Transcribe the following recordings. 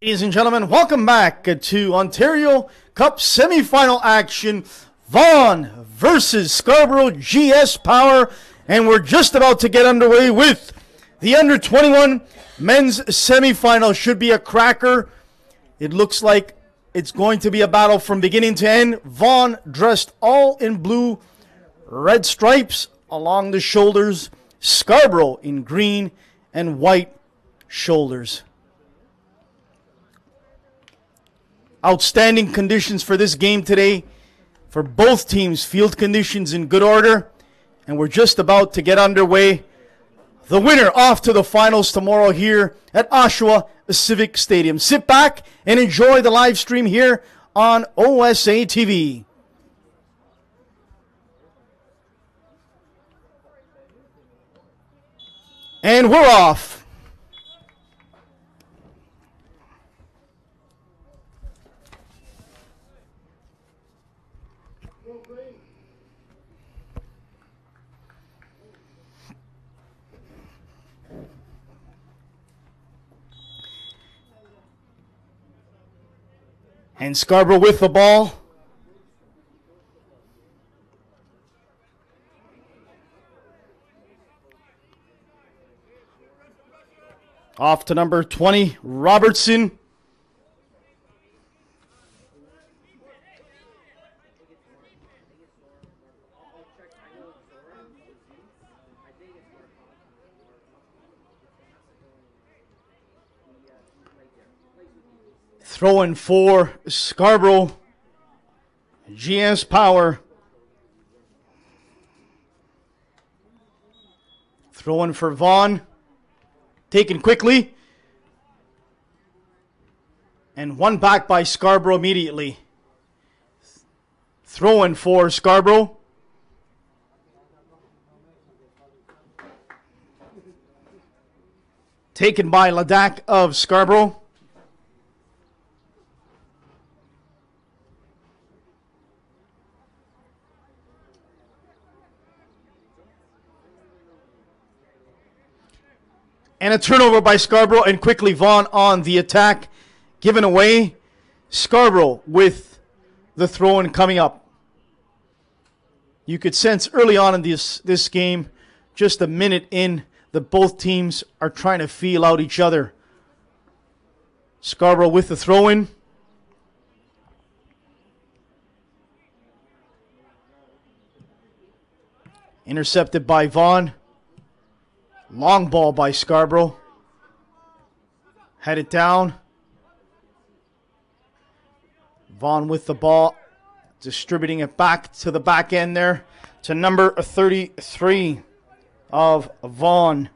Ladies and gentlemen, welcome back to Ontario Cup semifinal action. Vaughan versus Scarborough GS Power. And we're just about to get underway with the under-21 men's semifinal. Should be a cracker. It looks like it's going to be a battle from beginning to end. Vaughan dressed all in blue, red stripes along the shoulders. Scarborough in green and white shoulders. Outstanding conditions for this game today for both teams. Field conditions in good order. And we're just about to get underway. The winner off to the finals tomorrow here at Oshawa Civic Stadium. Sit back and enjoy the live stream here on OSA TV. And we're off. And Scarborough with the ball. Off to number 20, Robertson. Throwing for Scarborough. GS Power. Throwing for Vaughan. Taken quickly. And one back by Scarborough immediately. Throwing for Scarborough. Taken by Ladak of Scarborough. And a turnover by Scarborough, and quickly Vaughan on the attack. Given away. Scarborough with the throw-in coming up. You could sense early on in this game, just a minute in, that both teams are trying to feel out each other. Scarborough with the throw-in. Intercepted by Vaughan. Long ball by Scarborough. Headed down. Vaughan with the ball. Distributing it back to the back end there. To number 33 of Vaughan.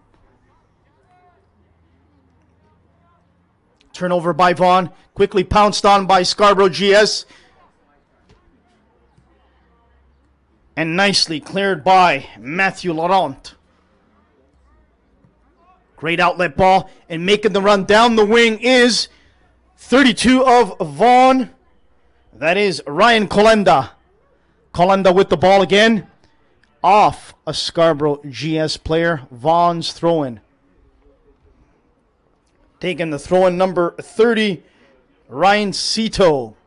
Turnover by Vaughan. Quickly pounced on by Scarborough GS. And nicely cleared by Matthew Laurent. Great outlet ball, and making the run down the wing is 32 of Vaughan. That is Ryan Colenda. Colenda with the ball again. Off a Scarborough GS player. Vaughan's throw-in. Taking the throw-in number 30, Ryan Cito.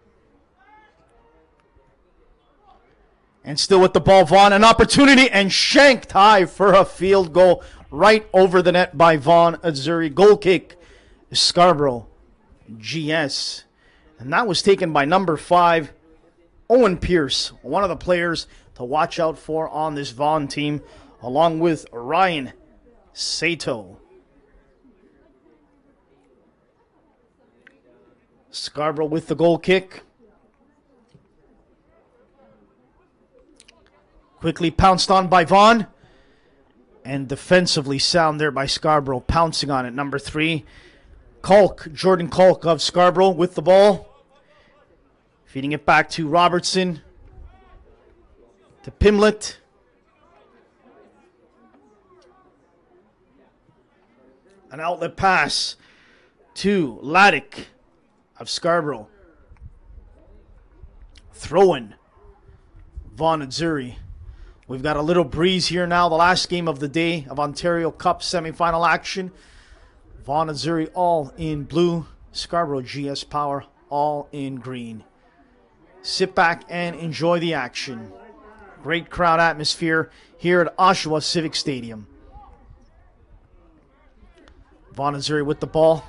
And still with the ball, Vaughan. An opportunity and shanked high for a field goal. Right over the net by Vaughan. Azzurri. Goal kick. Scarborough GS. And that was taken by number 5, Owen Pierce. One of the players to watch out for on this Vaughan team. Along with Ryan Sato. Scarborough with the goal kick. Quickly pounced on by Vaughan. And defensively sound there by Scarborough. Pouncing on it. Number 3. Culk. Jordan Culk of Scarborough with the ball. Feeding it back to Robertson. To Pimlett. An outlet pass to Laddick of Scarborough. Throw-in. Vaughan Azzurri. We've got a little breeze here now. The last game of the day of Ontario Cup semifinal action. Vaughan Azzurri all in blue. Scarborough GS Power all in green. Sit back and enjoy the action. Great crowd atmosphere here at Oshawa Civic Stadium. Vaughan Azzurri with the ball.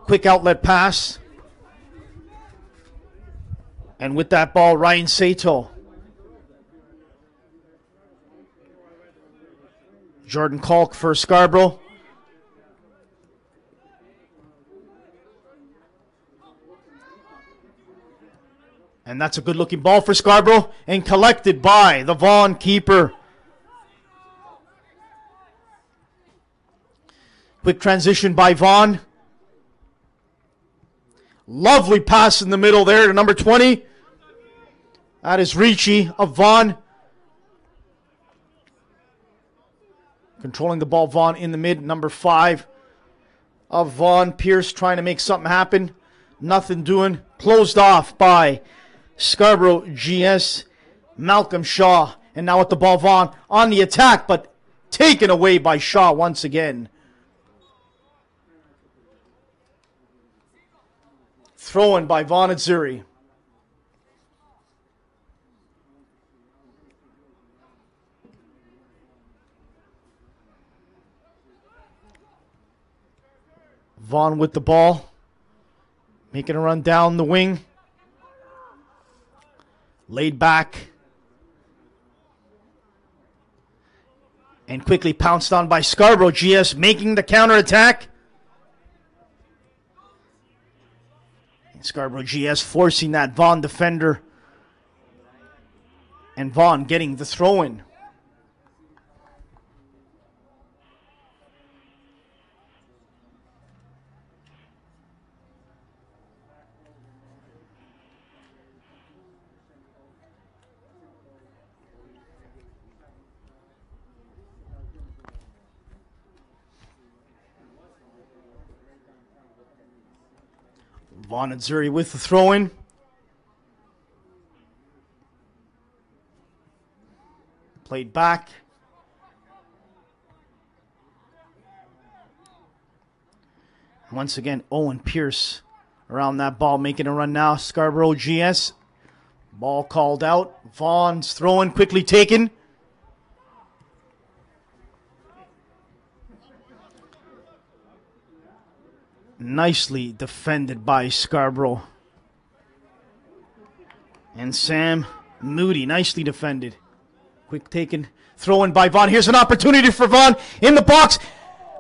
Quick outlet pass. And with that ball, Ryan Sato. Jordan Kalk for Scarborough. And that's a good-looking ball for Scarborough and collected by the Vaughan keeper. Quick transition by Vaughan. Lovely pass in the middle there to number 20. That is Ricci of Vaughan. Controlling the ball, Vaughan in the mid. Number 5 of Vaughan. Pierce trying to make something happen. Nothing doing. Closed off by Scarborough GS. Malcolm Shaw. And now with the ball, Vaughan on the attack, but taken away by Shaw once again. Thrown by Vaughan Azzurri. Vaughan with the ball. Making a run down the wing. Laid back. And quickly pounced on by Scarborough GS, making the counterattack. Scarborough GS forcing that Vaughan defender. And Vaughan getting the throw-in. Vaughan Azzurri with the throw-in. Played back. Once again, Owen Pierce around that ball, making a run now. Scarborough GS. Ball called out. Vaughan's throw-in quickly taken. Nicely defended by Scarborough. And Sam Moody, nicely defended. Quick taken, throw in by Vaughan. Here's an opportunity for Vaughan in the box.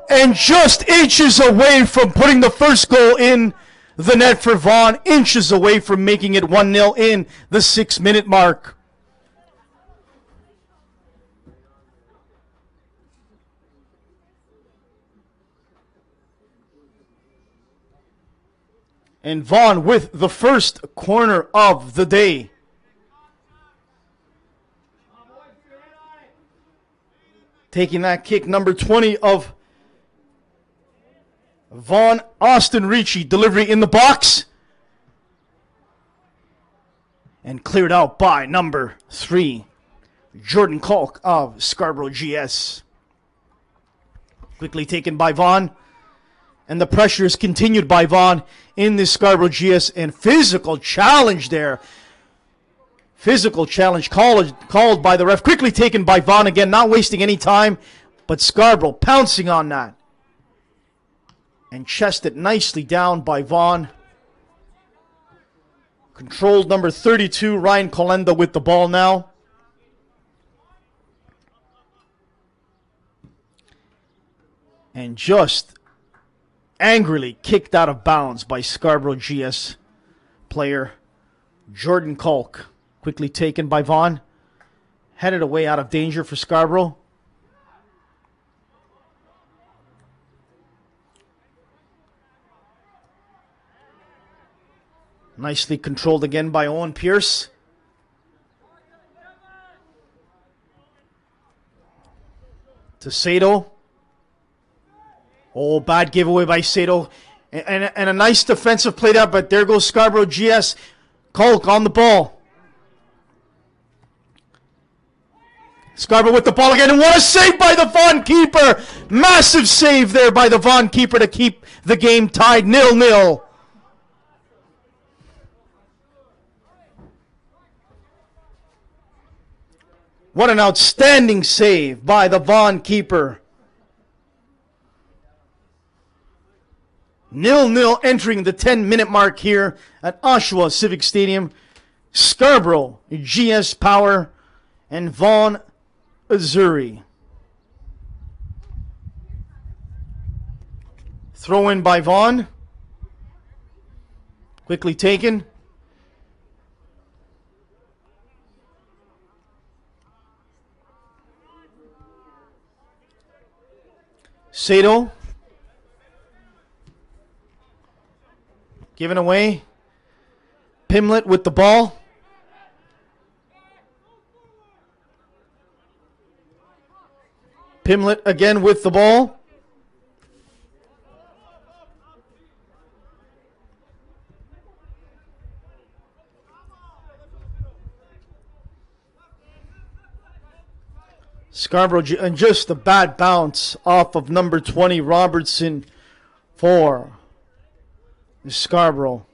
And just inches away from putting the first goal in the net for Vaughan. Inches away from making it 1-0 in the 6-minute mark. And Vaughan with the first corner of the day. Taking that kick, number 20 of Vaughan, Austin Ricci. Delivery in the box. And cleared out by number 3, Jordan Kalk of Scarborough GS. Quickly taken by Vaughan. And the pressure is continued by Vaughan in this Scarborough GS. And physical challenge there. Physical challenge called by the ref. Quickly taken by Vaughan again. Not wasting any time. But Scarborough pouncing on that. And chested nicely down by Vaughan. Controlled number 32, Ryan Colenda with the ball now. And just angrily kicked out of bounds by Scarborough GS player Jordan Kalk. Quickly taken by Vaughan. Headed away out of danger for Scarborough. Nicely controlled again by Owen Pierce. To Sato. Oh, bad giveaway by Sato. And a nice defensive play there, but there goes Scarborough GS. Kalk on the ball. Scarborough with the ball again, and what a save by the Vaughan keeper! Massive save there by the Vaughan keeper to keep the game tied 0-0. What an outstanding save by the Vaughan keeper. 0-0 entering the 10-minute mark here at Oshawa Civic Stadium. Scarborough GS Power and Vaughan Azzurri. Throw in by Vaughan. Quickly taken. Sato. Given away. Pimlet with the ball. Pimlet again with the ball. Scarborough, and just a bad bounce off of number 20, Robertson, for Scarborough.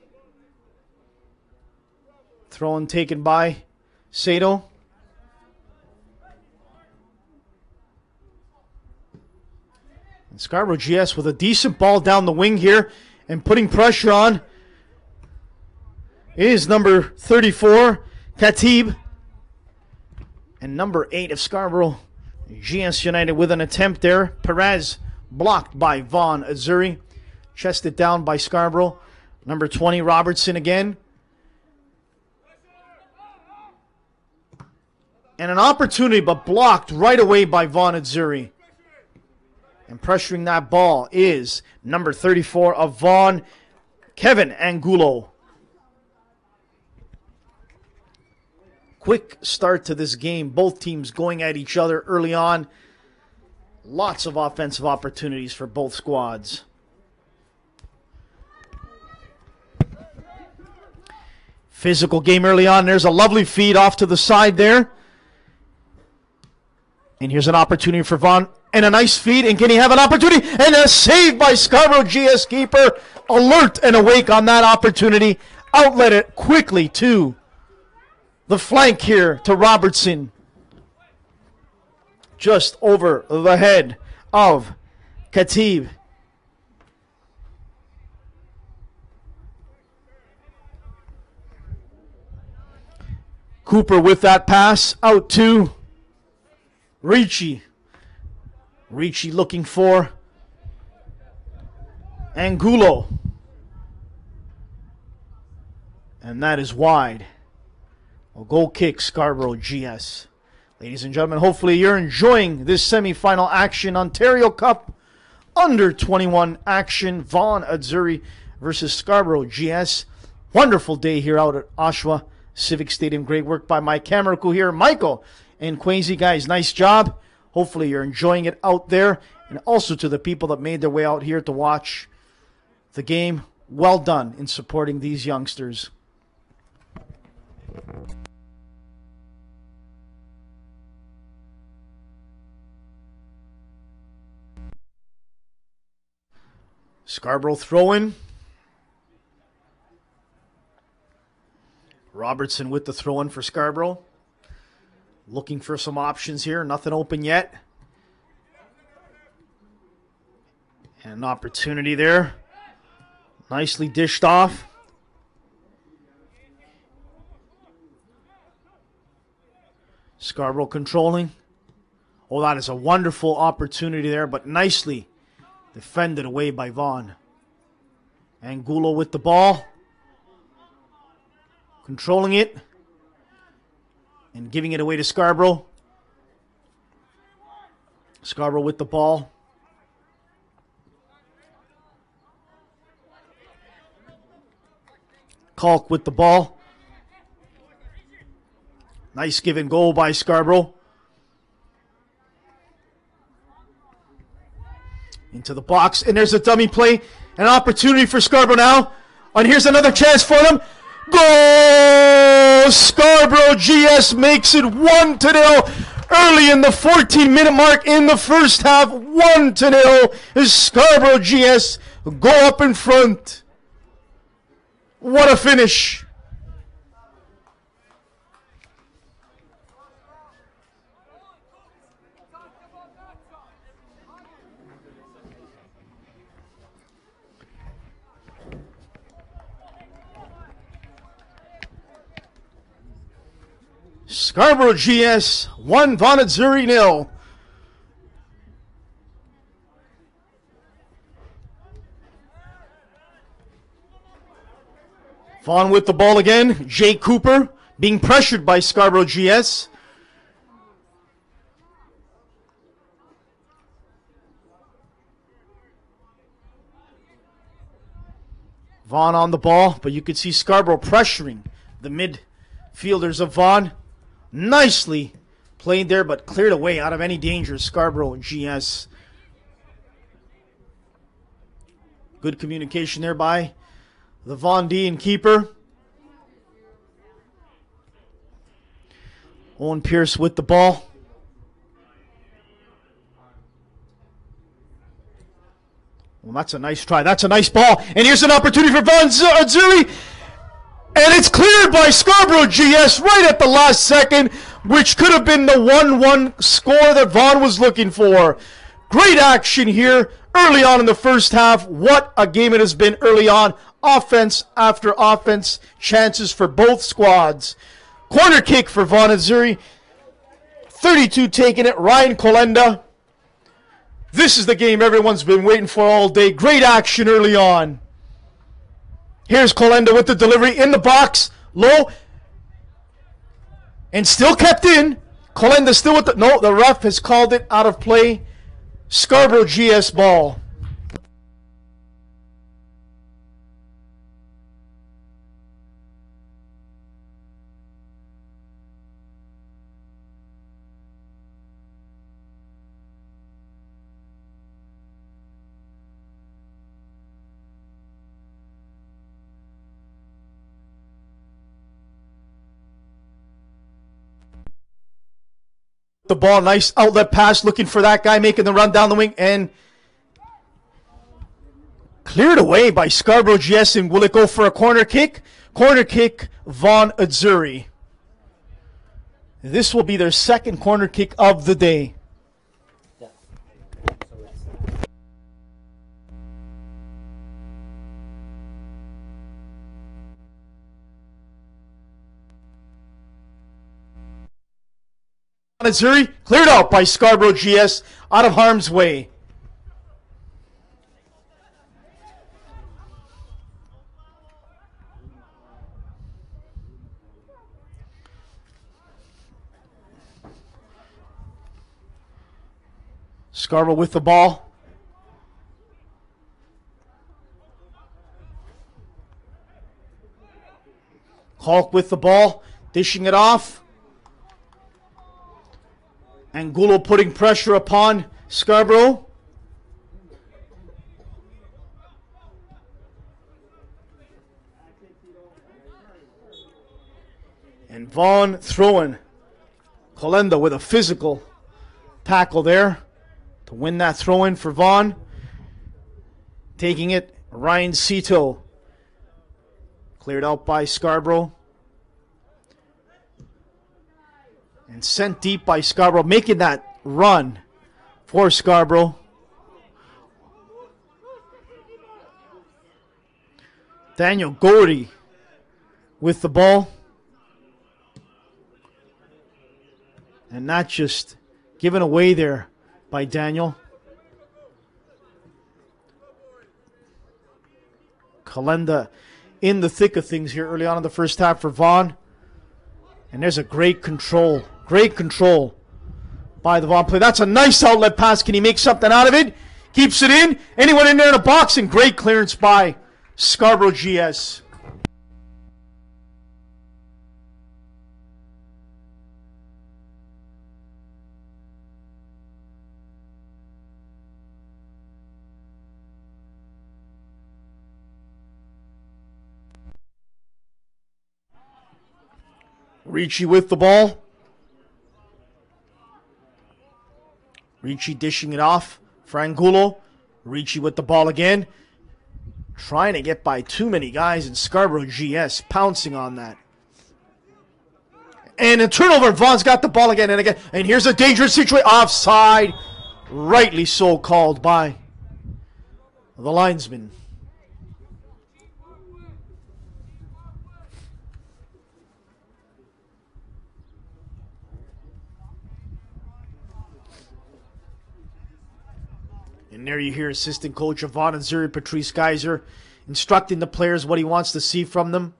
Throw in taken by Sato. And Scarborough GS with a decent ball down the wing here and putting pressure on is number 34, Khatib. And number 8 of Scarborough GS United with an attempt there. Perez blocked by Vaughan Azzurri. Chested down by Scarborough. Number 20, Robertson again. And an opportunity, but blocked right away by Vaughan Azzurri. And pressuring that ball is number 34 of Vaughan, Kevin Angulo. Quick start to this game. Both teams going at each other early on. Lots of offensive opportunities for both squads. Physical game early on. There's a lovely feed off to the side there. And here's an opportunity for Vaughan. And a nice feed. And can he have an opportunity? And a save by Scarborough GS keeper. Alert and awake on that opportunity. Outlet it quickly to the flank here to Robertson. Just over the head of Khatib. Cooper with that pass out to Ricci. Ricci looking for Angulo. And that is wide. A goal kick, Scarborough GS. Ladies and gentlemen, hopefully you're enjoying this semifinal action. Ontario Cup under 21 action. Vaughan Azzurri versus Scarborough GS. Wonderful day here out at Oshawa Civic Stadium. Great work by my camera crew here, Michael and Quasi. Guys, nice job. Hopefully you're enjoying it out there. And also to the people that made their way out here to watch the game. Well done in supporting these youngsters. Scarborough throw-in. Robertson with the throw-in for Scarborough. Looking for some options here. Nothing open yet. And an opportunity there. Nicely dished off. Scarborough controlling. Oh, that is a wonderful opportunity there, but nicely defended away by Vaughan. Angulo with the ball. Controlling it. And giving it away to Scarborough. Scarborough with the ball. Kalk with the ball. Nice give and go by Scarborough. Into the box, and there's a dummy play. An opportunity for Scarborough now. And here's another chance for them. Goal! Scarborough GS makes it 1-0 early in the 14-minute mark in the first half. 1-0 as Scarborough GS go up in front. What a finish. Scarborough GS 1, Vaughan Azzurri 0. Vaughan with the ball again. Jay Cooper being pressured by Scarborough GS. Vaughan on the ball, but you could see Scarborough pressuring the midfielders of Vaughan. Nicely played there, but cleared away out of any danger. Scarborough GS. Good communication there by the Vaughan D and keeper. Owen Pierce with the ball. Well, that's a nice try. That's a nice ball. And here's an opportunity for Vaughan Azzurri. And it's cleared by Scarborough GS right at the last second, which could have been the 1-1 score that Vaughan was looking for. Great action here early on in the first half. What a game it has been early on. Offense after offense. Chances for both squads. Corner kick for Vaughan Azzurri. 32 taking it. Ryan Colenda. This is the game everyone's been waiting for all day. Great action early on. Here's Colenda with the delivery in the box. Low. And still kept in. Colenda still with the... No, the ref has called it out of play. Scarborough GS ball. The ball, nice outlet pass, looking for that guy, making the run down the wing, and cleared away by Scarborough GS. And will it go for a corner kick? Corner kick, Vaughan Azzurri. This will be their second corner kick of the day. Azzurri cleared out by Scarborough GS, out of harm's way. Scarborough with the ball. Hulk with the ball, dishing it off. Angulo putting pressure upon Scarborough. And Vaughan throwing. Colenda with a physical tackle there to win that throw-in for Vaughan. Taking it, Ryan Cito. Cleared out by Scarborough. And sent deep by Scarborough, making that run for Scarborough. Daniel Gordy with the ball. And not just given away there by Daniel. Colenda in the thick of things here early on in the first half for Vaughan. And there's a great control by the Vaughan player. That's a nice outlet pass. Can he make something out of it? Keeps it in. Anyone in there in a box, and great clearance by Scarborough GS. Ricci with the ball. Ricci dishing it off for Angulo. Ricci with the ball again. Trying to get by too many guys, and Scarborough GS pouncing on that. And a turnover. Vaughan's got the ball again and again. And here's a dangerous situation. Offside. Rightly so called by the linesman. And there you hear assistant coach of Vaughan, Azzurri, Patrice Geyser, instructing the players what he wants to see from them.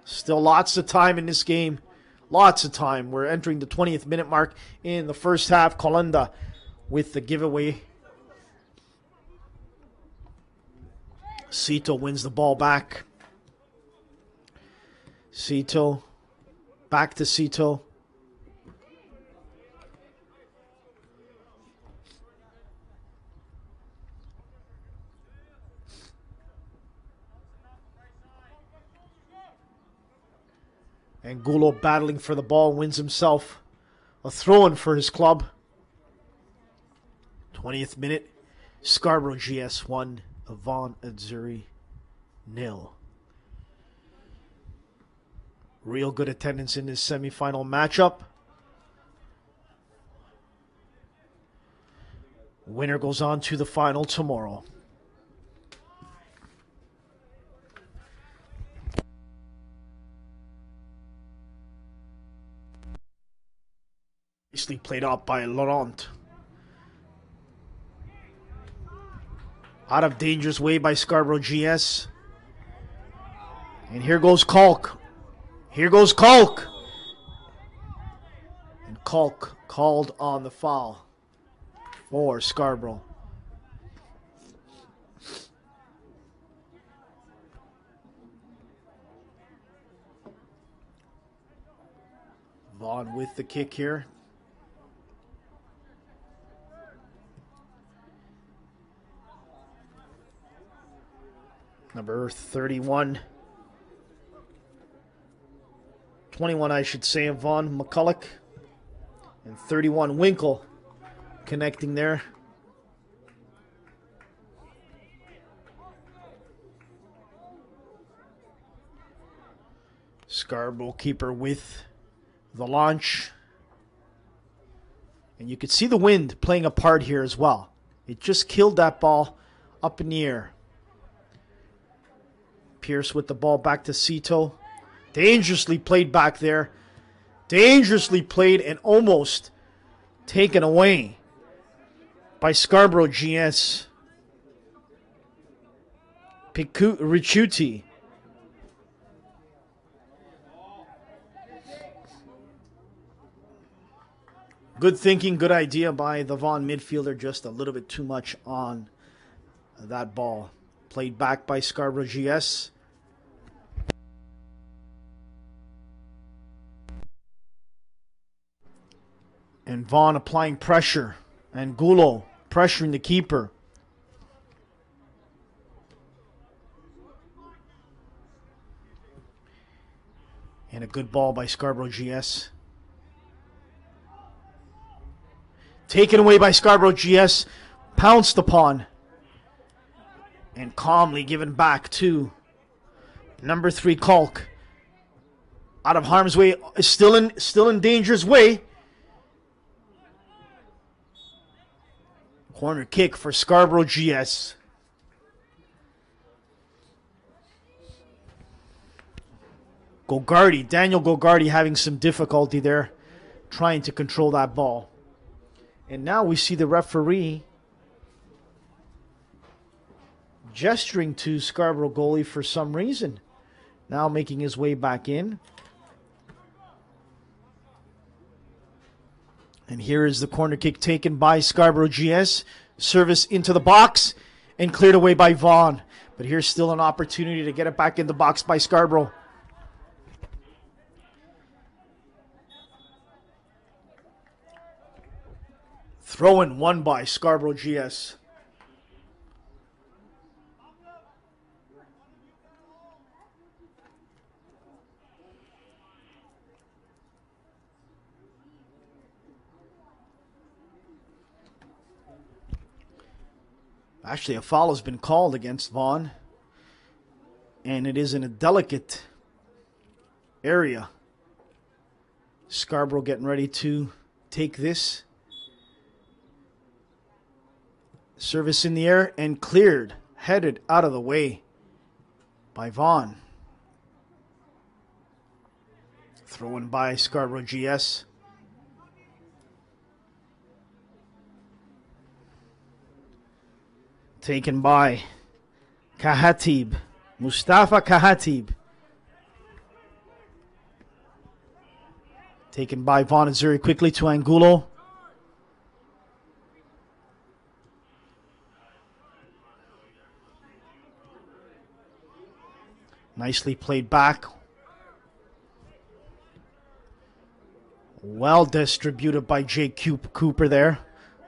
Still lots of time in this game. Lots of time. We're entering the 20th minute mark in the first half. Kolenda with the giveaway. Cito wins the ball back. Cito. Back to Cito. Angulo battling for the ball, wins himself a throw-in for his club. 20th minute, Scarborough GS 1, Vaughan Azzurri 0. Real good attendance in this semifinal matchup. Winner goes on to the final tomorrow. Played out by Laurent. Out of dangerous way by Scarborough GS. And here goes Kalk. Here goes Kalk. And Kalk called on the foul for Scarborough. Vaughan with the kick here. Number 31. 21, I should say, of Vaughan, McCulloch. And 31, Winkle, connecting there. Scarborough keeper with the launch. And you could see the wind playing a part here as well. It just killed that ball up in the air. Pierce with the ball back to Cito. Dangerously played back there. Dangerously played and almost taken away by Scarborough GS. Ricciuti. Good thinking, good idea by the Vaughan midfielder. Just a little bit too much on that ball. Played back by Scarborough GS. And Vaughan applying pressure. And Angulo pressuring the keeper. And a good ball by Scarborough GS. Taken away by Scarborough GS. Pounced upon. And calmly given back to number 3, Kalk. Out of harm's way. Still in danger's way. Corner kick for Scarborough GS. Daniel Gogardi having some difficulty there, trying to control that ball. And now we see the referee gesturing to Scarborough goalie for some reason. Now making his way back in. And here is the corner kick taken by Scarborough GS. Service into the box and cleared away by Vaughan. But here's still an opportunity to get it back in the box by Scarborough. Throw-in won by Scarborough GS. Actually, a foul has been called against Vaughan. And it is in a delicate area. Scarborough getting ready to take this. Service in the air and cleared. Headed out of the way by Vaughan. Thrown by Scarborough GS. Taken by Kahatib. Mustafa Kahatib. Taken by Vaughan Azzurri quickly to Angulo. Nicely played back. Well distributed by Jake Cooper there.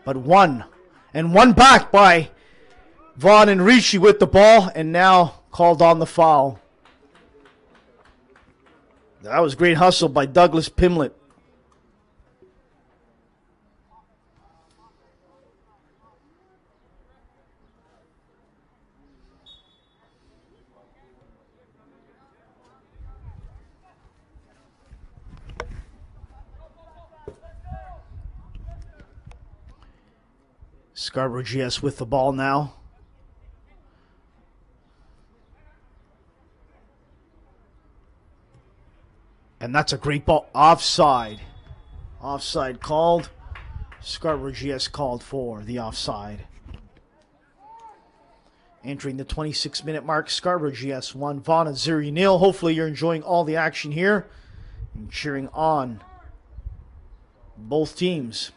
But one back by Vaughan and Ricci with the ball, and now called on the foul. That was great hustle by Douglas Pimlett. Scarborough GS with the ball now. And that's a great ball. Offside. Offside called. Scarborough GS called for the offside. Entering the 26-minute mark, Scarborough GS 1, Vaughan Azzurri 0. Hopefully you're enjoying all the action here and cheering on both teams.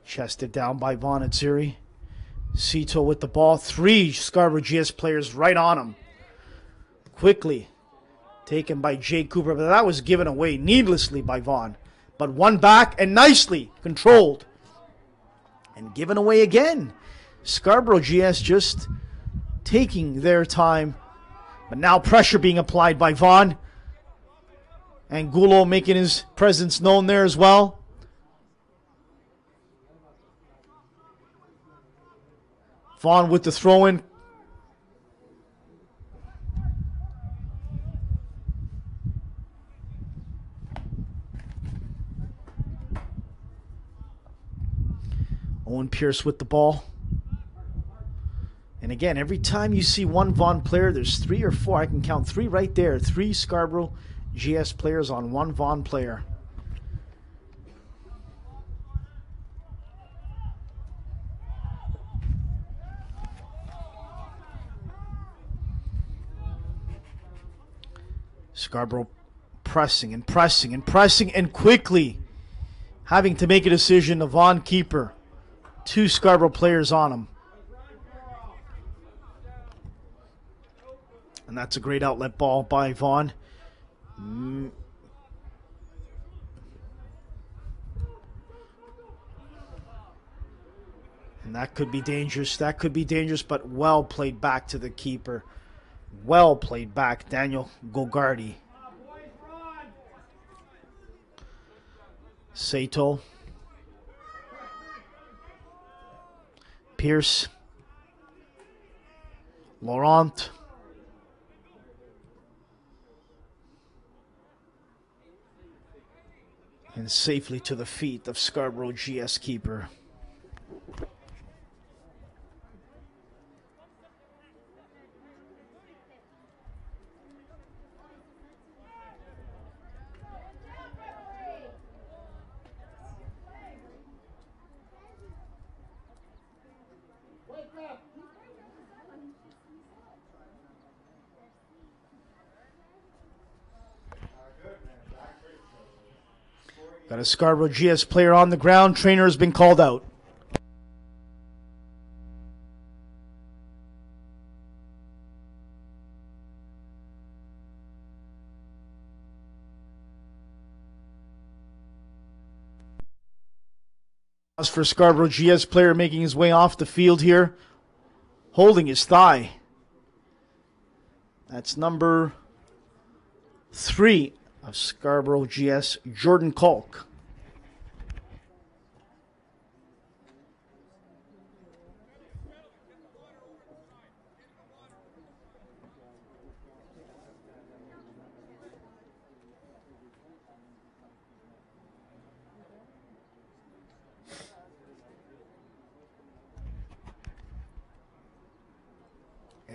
Chested down by Vaughan Azzurri. Cito with the ball. 3 Scarborough GS players right on him. Quickly taken by Jay Cooper, but that was given away needlessly by Vaughan. But one back and nicely controlled. And given away again. Scarborough GS just taking their time. But now pressure being applied by Vaughan. Angulo making his presence known there as well. Vaughan with the throw-in. Owen Pierce with the ball. And again, every time you see one Vaughan player, there's 3 or 4. I can count 3 right there. 3 Scarborough GS players on 1 Vaughan player. Scarborough pressing and pressing and pressing and quickly having to make a decision. The Vaughan keeper. 2 Scarborough players on him. And that's a great outlet ball by Vaughan. And that could be dangerous. That could be dangerous, but well played back to the keeper. Well played back, Daniel Gogardi. Sato. Pierce. Laurent. And safely to the feet of Scarborough GS keeper. Got a Scarborough GS player on the ground. Trainer has been called out. As for Scarborough GS player making his way off the field here, holding his thigh. That's number 3 of Scarborough GS, Jordan Kalk.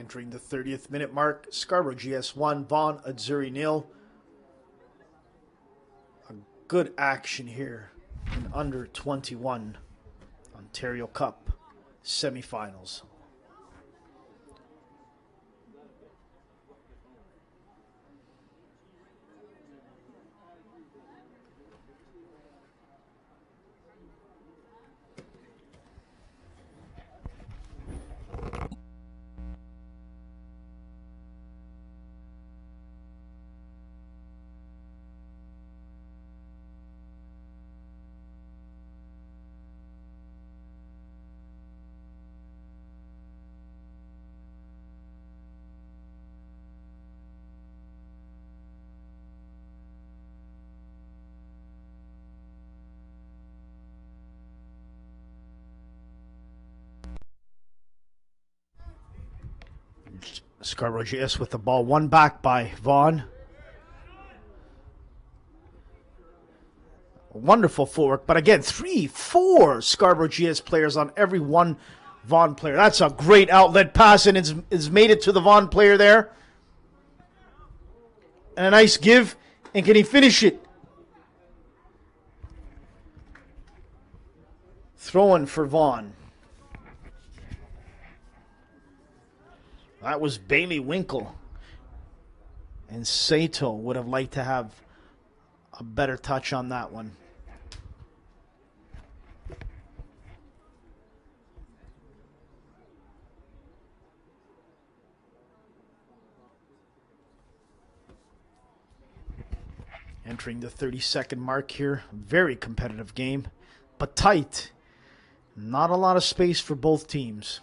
Entering the 30th minute mark, Scarborough GS 1, Vaughan Azzurri 0. A good action here in under 21 Ontario Cup semifinals. Scarborough GS with the ball, one back by Vaughan. Wonderful footwork, but again, 3-4 Scarborough GS players on every one Vaughan player. That's a great outlet pass, and it's made it to the Vaughan player there. And a nice give, and can he finish it? Throwing for Vaughan. That was Bailey Winkle. And Sato would have liked to have a better touch on that one. Entering the 32nd mark here. Very competitive game, but tight. Not a lot of space for both teams.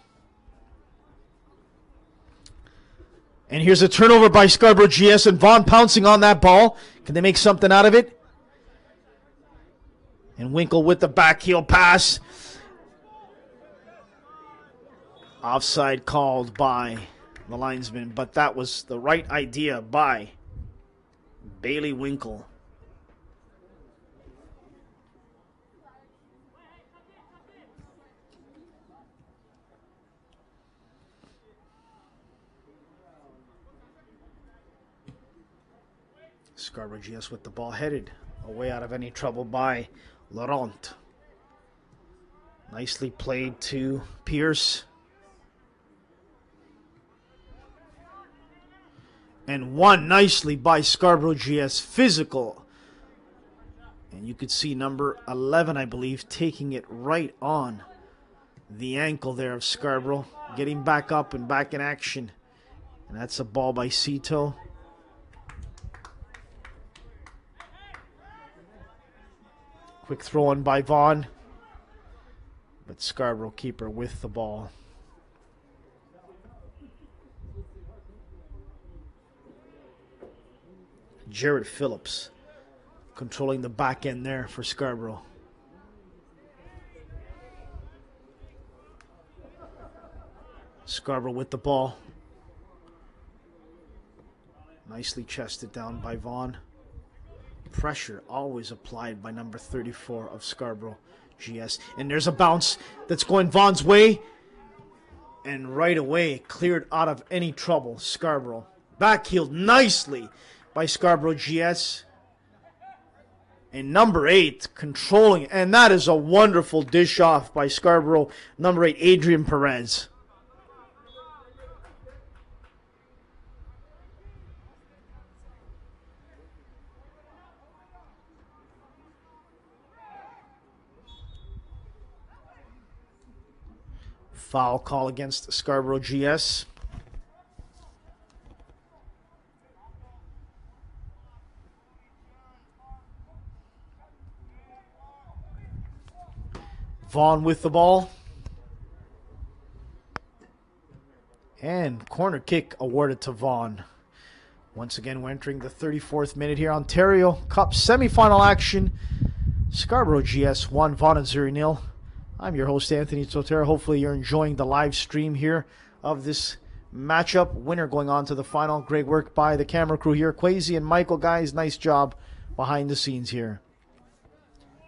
And here's a turnover by Scarborough GS, and Vaughan pouncing on that ball. Can they make something out of it? And Winkle with the backheel pass. Offside called by the linesman, but that was the right idea by Bailey Winkle. Scarborough GS with the ball headed away out of any trouble by Laurent. Nicely played to Pierce. And won nicely by Scarborough GS. Physical. And you could see number 11, I believe, taking it right on the ankle there of Scarborough. Getting back up and back in action. And that's a ball by Cito. Quick throw in by Vaughan. But Scarborough keeper with the ball. Jared Phillips controlling the back end there for Scarborough. Scarborough with the ball. Nicely chested down by Vaughan. Pressure always applied by number 34 of Scarborough GS. And there's a bounce that's going Vaughan's way. And right away, cleared out of any trouble, Scarborough. Backheeled nicely by Scarborough GS. And number 8 controlling. And that is a wonderful dish off by Scarborough. Number 8, Adrian Perez. Foul call against Scarborough GS. Vaughan with the ball. And corner kick awarded to Vaughan. Once again, we're entering the 34th minute here. Ontario Cup semifinal action. Scarborough GS 1, Vaughan Azzurri 0. I'm your host, Anthony Sotero. Hopefully you're enjoying the live stream here of this matchup. Winner going on to the final. Great work by the camera crew here. Quasi and Michael, guys, nice job behind the scenes here.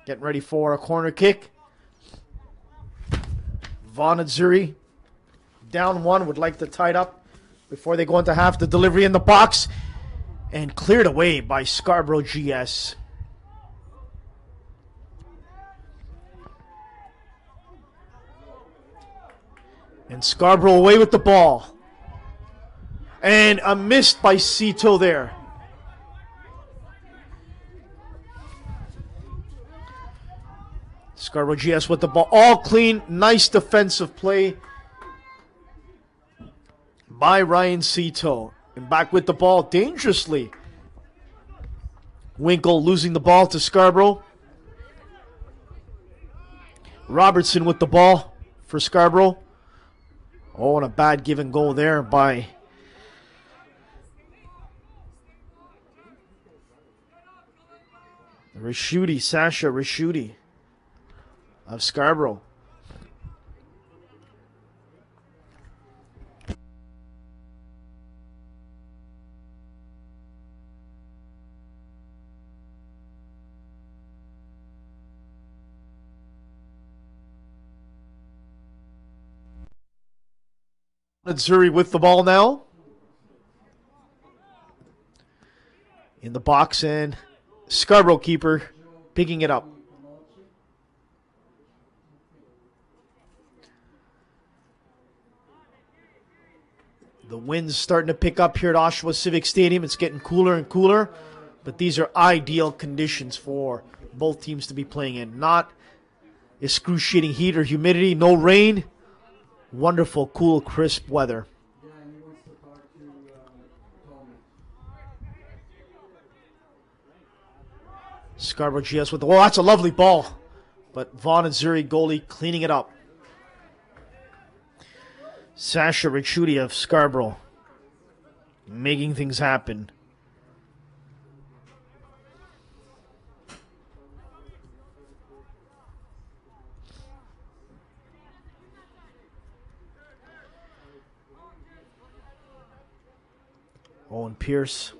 Getting ready for a corner kick. Vaughan Azzurri down one, would like to tie it up before they go into half. The delivery in the box and cleared away by Scarborough GS. And Scarborough away with the ball. And a miss by Cito there. Scarborough GS with the ball. All clean. Nice defensive play by Ryan Cito. And back with the ball dangerously. Winkle losing the ball to Scarborough. Robertson with the ball for Scarborough. Oh, and a bad give and go there by Rischuti, Sasha Rischuti of Scarborough. Azzurri with the ball now. In the box, and Scarborough keeper picking it up. The wind's starting to pick up here at Oshawa Civic Stadium. It's getting cooler and cooler, but these are ideal conditions for both teams to be playing in. Not excruciating heat or humidity, no rain. Wonderful, cool, crisp weather. Scarborough GS with the... Oh, that's a lovely ball. But Vaughan Azzurri goalie cleaning it up. Sasha Rischuti of Scarborough making things happen. Owen Pierce.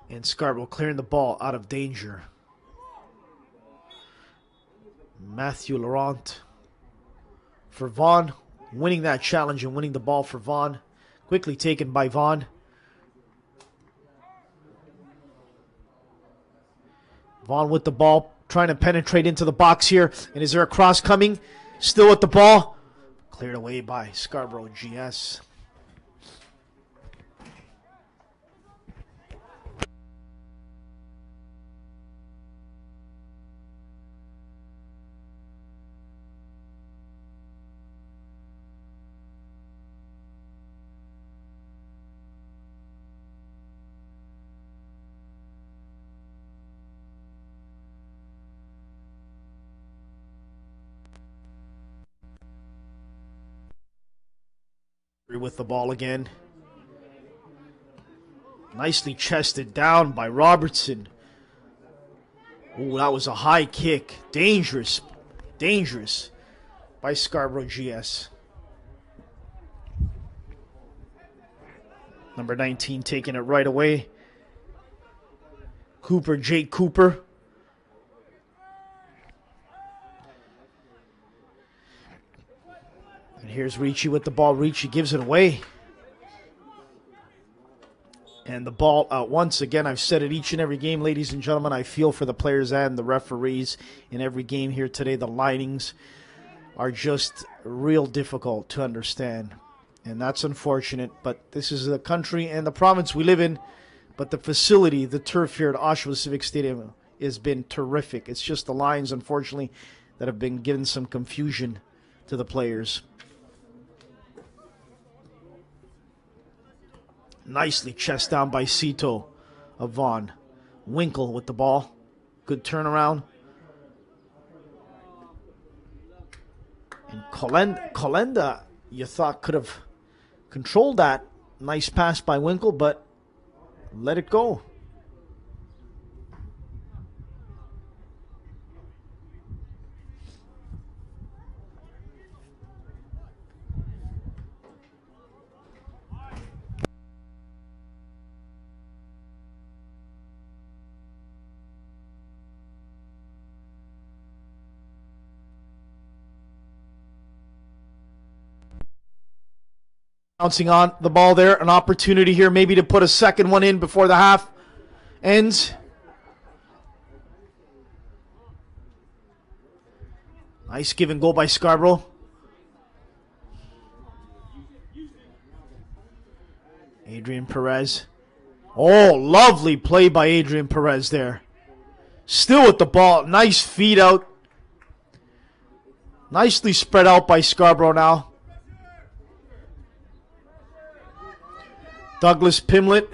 And Scarborough clearing the ball out of danger. Matthew Laurent for Vaughan, winning that challenge and winning the ball for Vaughan. Quickly taken by Vaughan. Vaughan with the ball, trying to penetrate into the box here. And is there a cross coming? Still with the ball. Cleared away by Scarborough GS. With the ball again. Nicely chested down by Robertson. Oh, that was a high kick. Dangerous. Dangerous by Scarborough GS. Number 19 taking it right away. Cooper, Jake Cooper. And here's Ricci with the ball. Ricci gives it away. And the ball out once again. I've said it each and every game, ladies and gentlemen. I feel for the players and the referees in every game here today. The linings are just real difficult to understand. And that's unfortunate. But this is the country and the province we live in. But the facility, the turf here at Oshawa Civic Stadium has been terrific. It's just the lines, unfortunately, that have been given some confusion to the players. Nicely chest down by Cito of Vaughan. Winkle with the ball. Good turnaround. And Kolenda, you thought could have controlled that. Nice pass by Winkle, but let it go. Bouncing on the ball there. An opportunity here maybe to put a second one in before the half ends. Nice give and go by Scarborough. Adrian Perez. Oh, lovely play by Adrian Perez there. Still with the ball. Nice feed out. Nicely spread out by Scarborough now. Douglas Pimlett.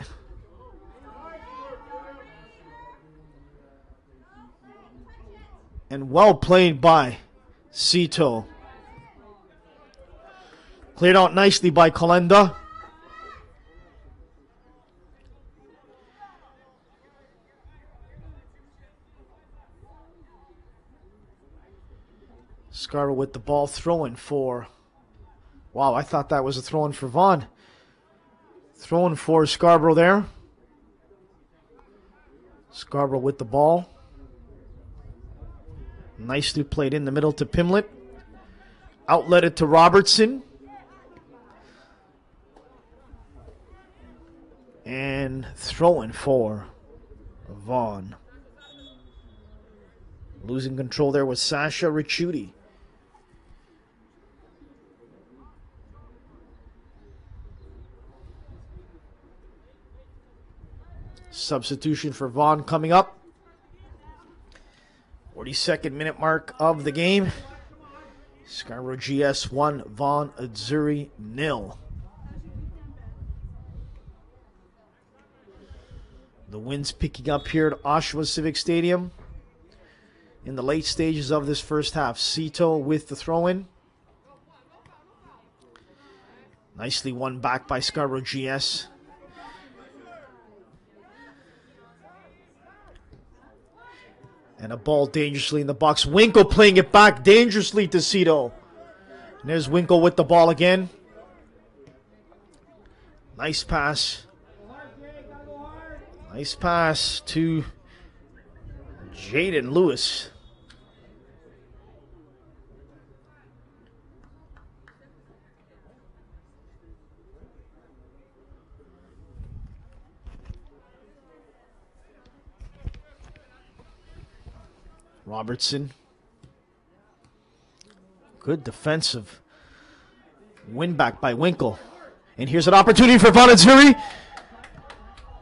And well played by Cito. Cleared out nicely by Kalenda. Scarborough with the ball, throwing for... Wow, I thought that was a throw-in for Vaughan. Throwing for Scarborough there. Scarborough with the ball. Nicely played in the middle to Pimlett. Outlet it to Robertson. And throwing for Vaughan. Losing control there was Sasha Ricciuti. Substitution for Vaughan coming up. 42nd minute mark of the game. Scarborough GS 1, Vaughan Azzurri 0. The wind's picking up here at Oshawa Civic Stadium in the late stages of this first half. Cito with the throw-in. Nicely won back by Scarborough GS. And a ball dangerously in the box. Winkle playing it back dangerously to Cito. And there's Winkle with the ball again. Nice pass. Nice pass to Jaden Lewis. Robertson. Good defensive win back by Winkle. And here's an opportunity for Vaughan Azzurri.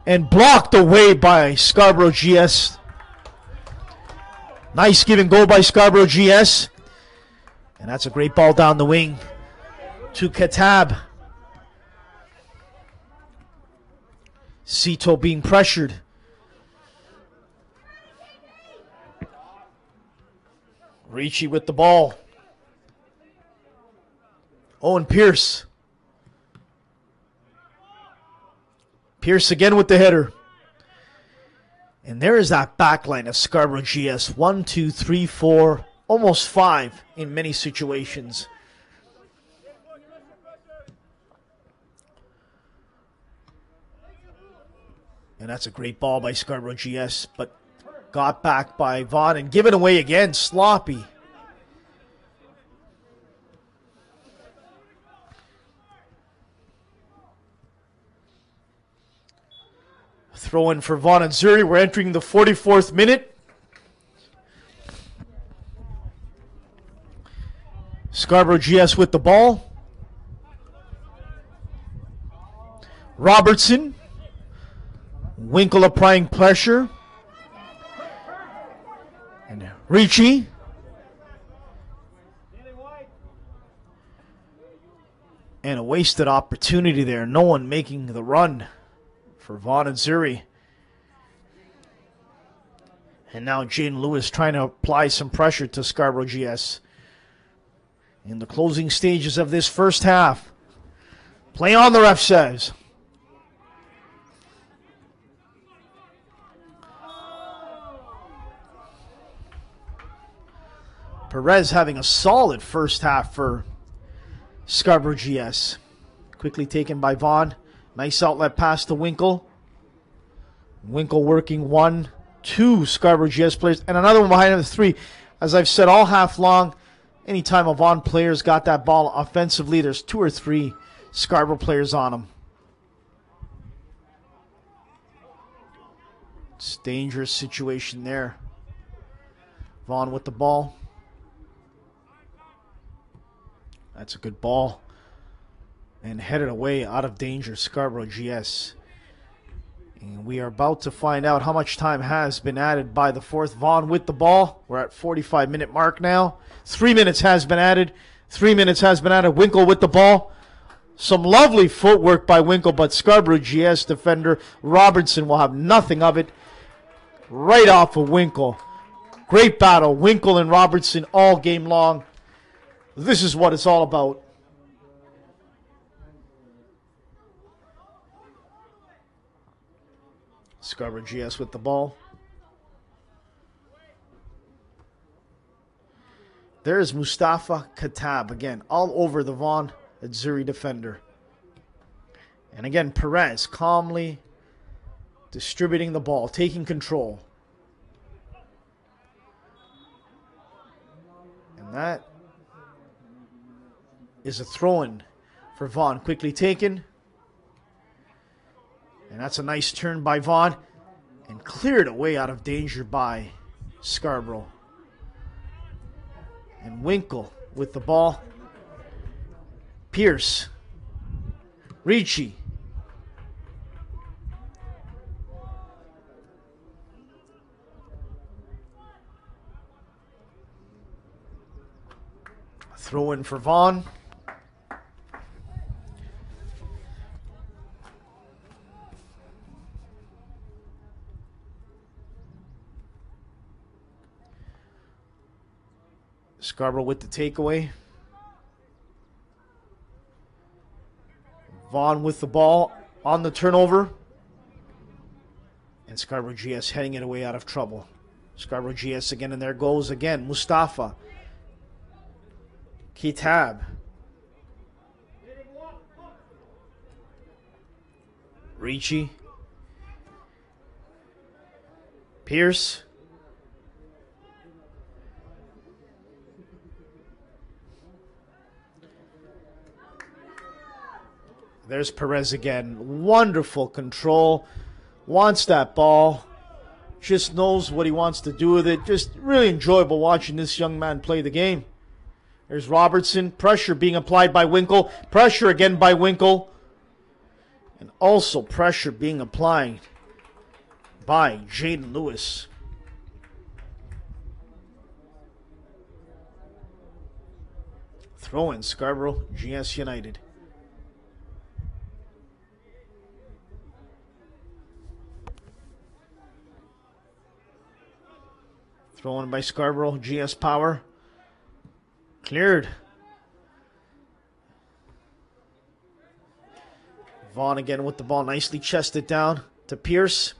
And blocked away by Scarborough GS. Nice give and go by Scarborough GS. And that's a great ball down the wing to Katab. Cito being pressured. Ricci with the ball. Owen Pierce. Pierce again with the header. And there is that back line of Scarborough GS. 1, 2, 3, 4, almost 5 in many situations. And that's a great ball by Scarborough GS, but got back by Vaughan and given away again. Sloppy. Throw in for Vaughan Azzurri. We're entering the 44th minute. Scarborough GS with the ball. Robertson. Winkle applying pressure. And Ricci. And a wasted opportunity there. No one making the run for Vaughan Azzurri. And now Jaden Lewis trying to apply some pressure to Scarborough GS. In the closing stages of this first half. Play on, the ref says. Perez having a solid first half for Scarborough GS. Quickly taken by Vaughan. Nice outlet pass to Winkle. Winkle working 1, 2 Scarborough GS players. And another one behind him, 3. As I've said all half long, anytime a Vaughan player's got that ball offensively, there's 2 or 3 Scarborough players on him. It's a dangerous situation there. Vaughan with the ball. That's a good ball. And headed away out of danger, Scarborough GS. And we are about to find out how much time has been added by the fourth. Vaughan with the ball. We're at 45-minute mark now. 3 minutes has been added. 3 minutes has been added. Winkle with the ball. Some lovely footwork by Winkle, but Scarborough GS defender Robertson will have nothing of it. Right off of Winkle. Great battle. Winkle and Robertson all game long. This is what it's all about. Scarborough GS with the ball. There's Mustafa Katab again, all over the Vaughan Azzurri defender. And again, Perez calmly distributing the ball, taking control. And that is a throw-in for Vaughan. Quickly taken. And that's a nice turn by Vaughan. And cleared away out of danger by Scarborough. And Winkle with the ball. Pierce. Ricci. Throw in for Vaughan. Scarborough with the takeaway. Vaughan with the ball on the turnover. And Scarborough GS heading it away out of trouble. Scarborough GS again, and there goes again Mustafa. Kitab. Ricci. Pierce. There's Perez again. Wonderful control. Wants that ball. Just knows what he wants to do with it. Just really enjoyable watching this young man play the game. There's Robertson. Pressure being applied by Winkle. Pressure again by Winkle. And also pressure being applied by Jaden Lewis. Throw in Scarborough GS United. Throw in by Scarborough GS Power. Cleared. Vaughan again with the ball. Nicely chested down to Pierce.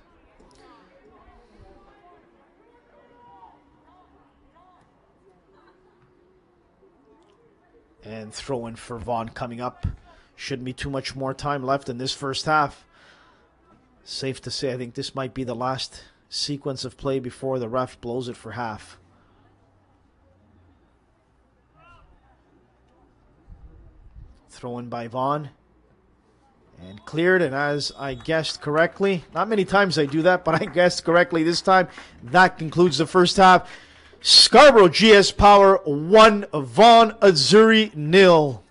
And throw in for Vaughan coming up. Shouldn't be too much more time left in this first half. Safe to say, I think this might be the last sequence of play before the ref blows it for half. Throw in by Vaughan. And cleared, and as I guessed correctly, not many times I do that, but I guessed correctly this time, that concludes the first half. Scarborough GS Power 1, Vaughan Azzurri 0.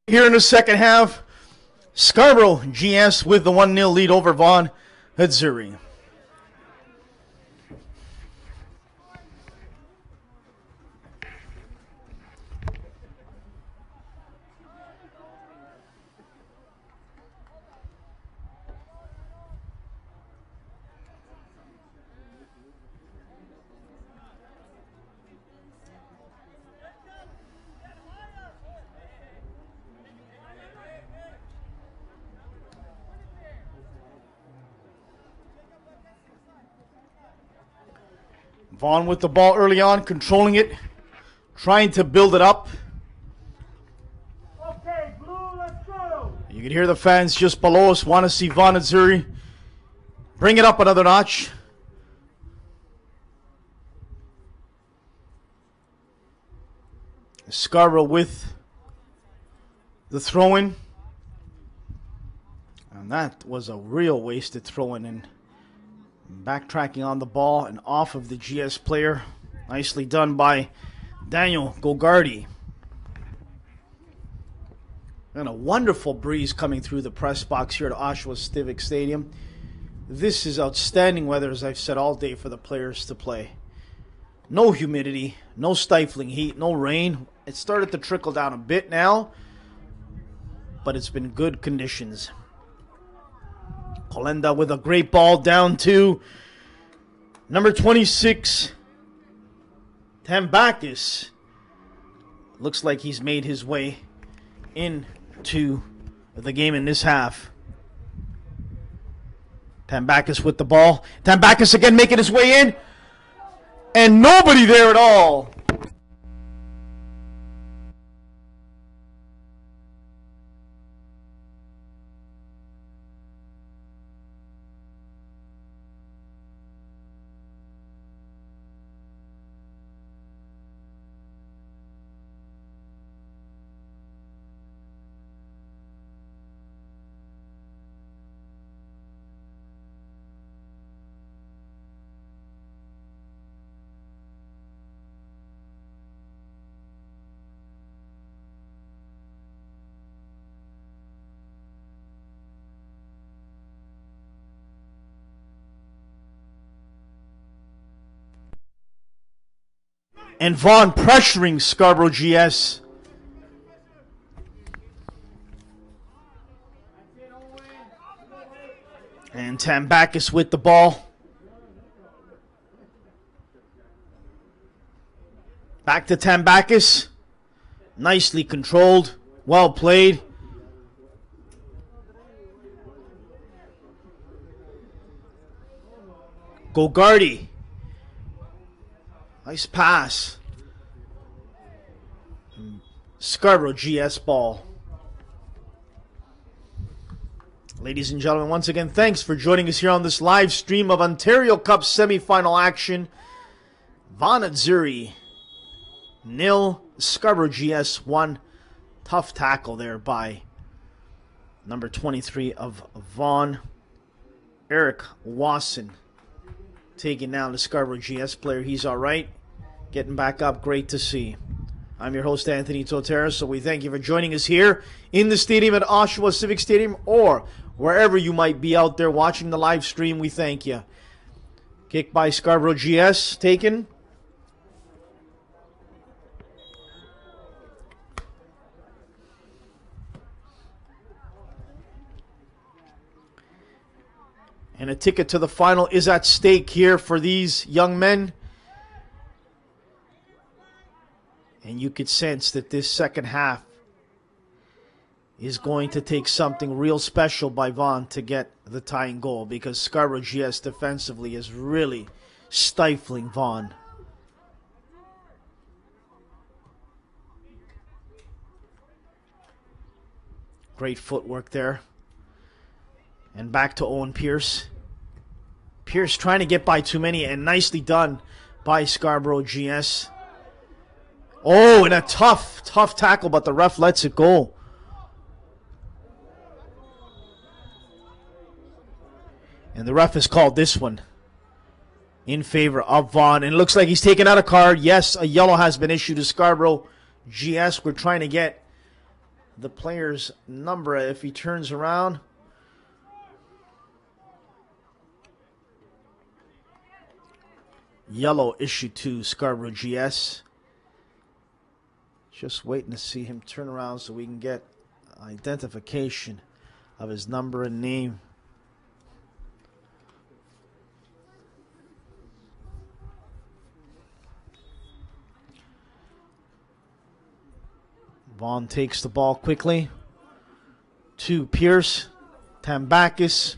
Here in the second half, Scarborough GS with the 1-0 lead over Vaughan Azzurri. Vaughan with the ball early on, controlling it, trying to build it up. Okay, Blue, let's go. You can hear the fans just below us want to see Vaughan Azzurri bring it up another notch. Scarborough with the throw-in. And that was a real wasted throw-in. And backtracking on the ball and off of the GS player. Nicely done by Daniel Gogardi. And a wonderful breeze coming through the press box here at Oshawa Civic Stadium. This is outstanding weather, as I've said all day, for the players to play. No humidity, no stifling heat, no rain. It started to trickle down a bit now, but it's been good conditions. Kolenda with a great ball down to number 26, Tambakis. Looks like he's made his way into the game in this half. Tambakis with the ball. Tambakis again making his way in. And nobody there at all. And Vaughan pressuring Scarborough GS. And Tambakis with the ball. Back to Tambakis. Nicely controlled. Well played. Gogardi. Nice pass. Scarborough GS ball. Ladies and gentlemen, once again, thanks for joining us here on this live stream of Ontario Cup semifinal action. Vaughan Azzurri 0, Scarborough GS 1. Tough tackle there by number 23 of Vaughan, Eric Wasson. Taking down the Scarborough GS player. He's all right. Getting back up. Great to see. I'm your host, Anthony Totera, so we thank you for joining us here in the stadium at Oshawa Civic Stadium, or wherever you might be out there watching the live stream. We thank you. Kick by Scarborough GS. Taken. And a ticket to the final is at stake here for these young men. And you could sense that this second half is going to take something real special by Vaughan to get the tying goal, because Scarborough GS defensively is really stifling Vaughan. Great footwork there. And back to Owen Pierce. Pierce trying to get by too many, and nicely done by Scarborough GS. Oh, and a tough tackle, but the ref lets it go. And the ref has called this one in favor of Vaughan. And it looks like he's taken out a card. Yes, a yellow has been issued to Scarborough GS. We're trying to get the player's number if he turns around. Yellow issue to Scarborough GS. Just waiting to see him turn around so we can get identification of his number and name. Vaughan takes the ball quickly to Pierce. Tambakis.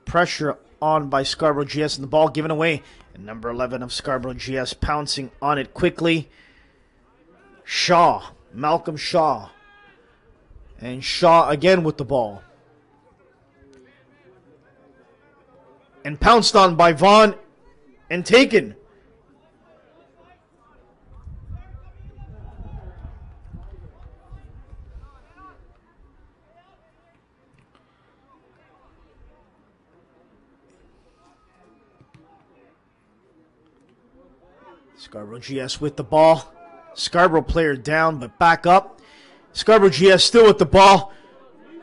Pressure on by Scarborough GS and the ball given away. And number 11 of Scarborough GS pouncing on it quickly. Shaw. Malcolm Shaw. And Shaw again with the ball. And pounced on by Vaughan and taken. Scarborough GS with the ball. Scarborough player down, but back up. Scarborough GS still with the ball.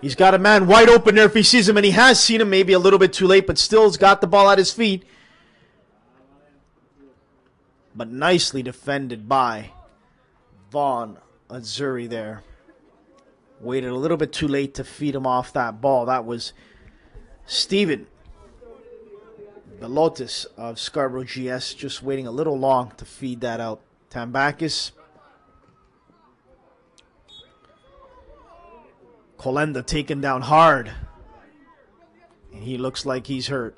He's got a man wide open there if he sees him, and he has seen him, maybe a little bit too late, but still has got the ball at his feet. But nicely defended by Vaughan Azzurri there. Waited a little bit too late to feed him off that ball. That was Steven Belotis of Scarborough GS just waiting a little long to feed that out. Tambakis. Kolenda taken down hard. And he looks like he's hurt.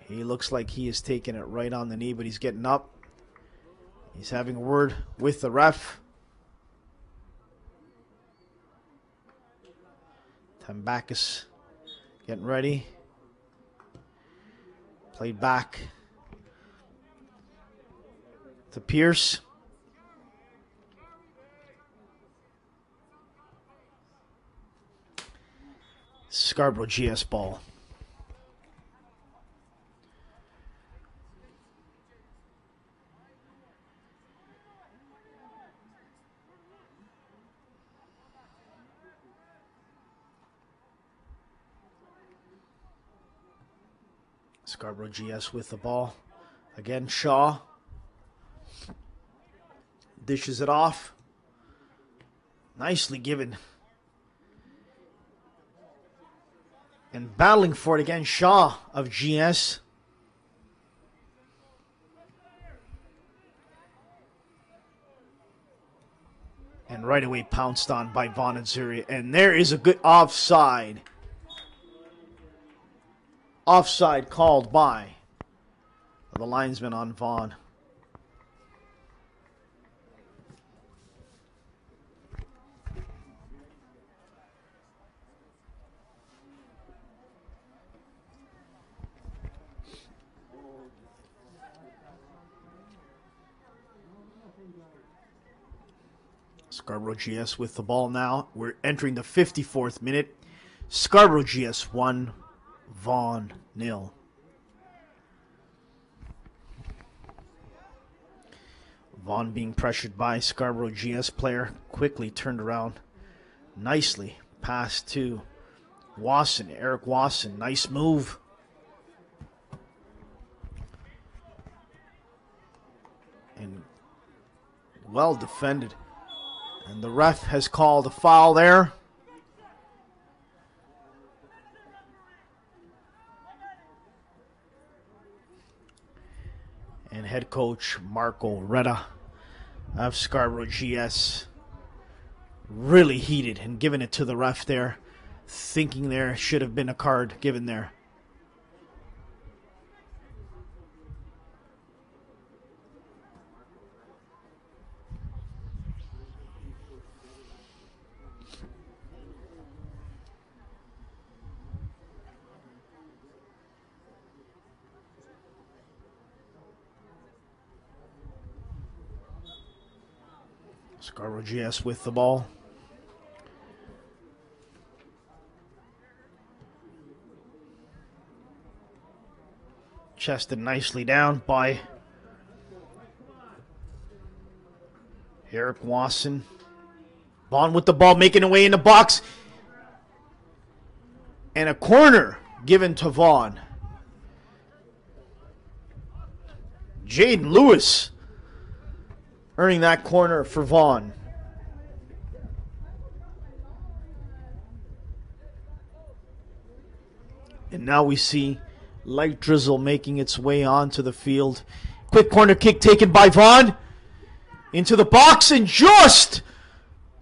He looks like he is taking it right on the knee, but he's getting up. He's having a word with the ref. Tambakis getting ready. Played back to Pierce. Scarborough GS ball. Scarborough GS with the ball. Again, Shaw. Dishes it off. Nicely given. And battling for it again, Shaw of GS. And right away pounced on by Vaughan Azzurri. And there is a good offside. Offside called by the linesman on Vaughan. Scarborough GS with the ball now. We're entering the 54th minute. Scarborough GS 1, Vaughan 0. Vaughan being pressured by Scarborough GS player. Quickly turned around. Nicely passed to Wasson. Eric Wasson. Nice move. And well defended. And the ref has called a foul there. And head coach Marco Retta of Scarborough GS really heated and giving it to the ref there, thinking there should have been a card given there. Scarborough GS with the ball. Chested nicely down by Eric Wasson. Vaughan with the ball, making a way in the box. And a corner given to Vaughan. Jaden Lewis earning that corner for Vaughan. And now we see light drizzle making its way onto the field. Quick corner kick taken by Vaughan. Into the box and just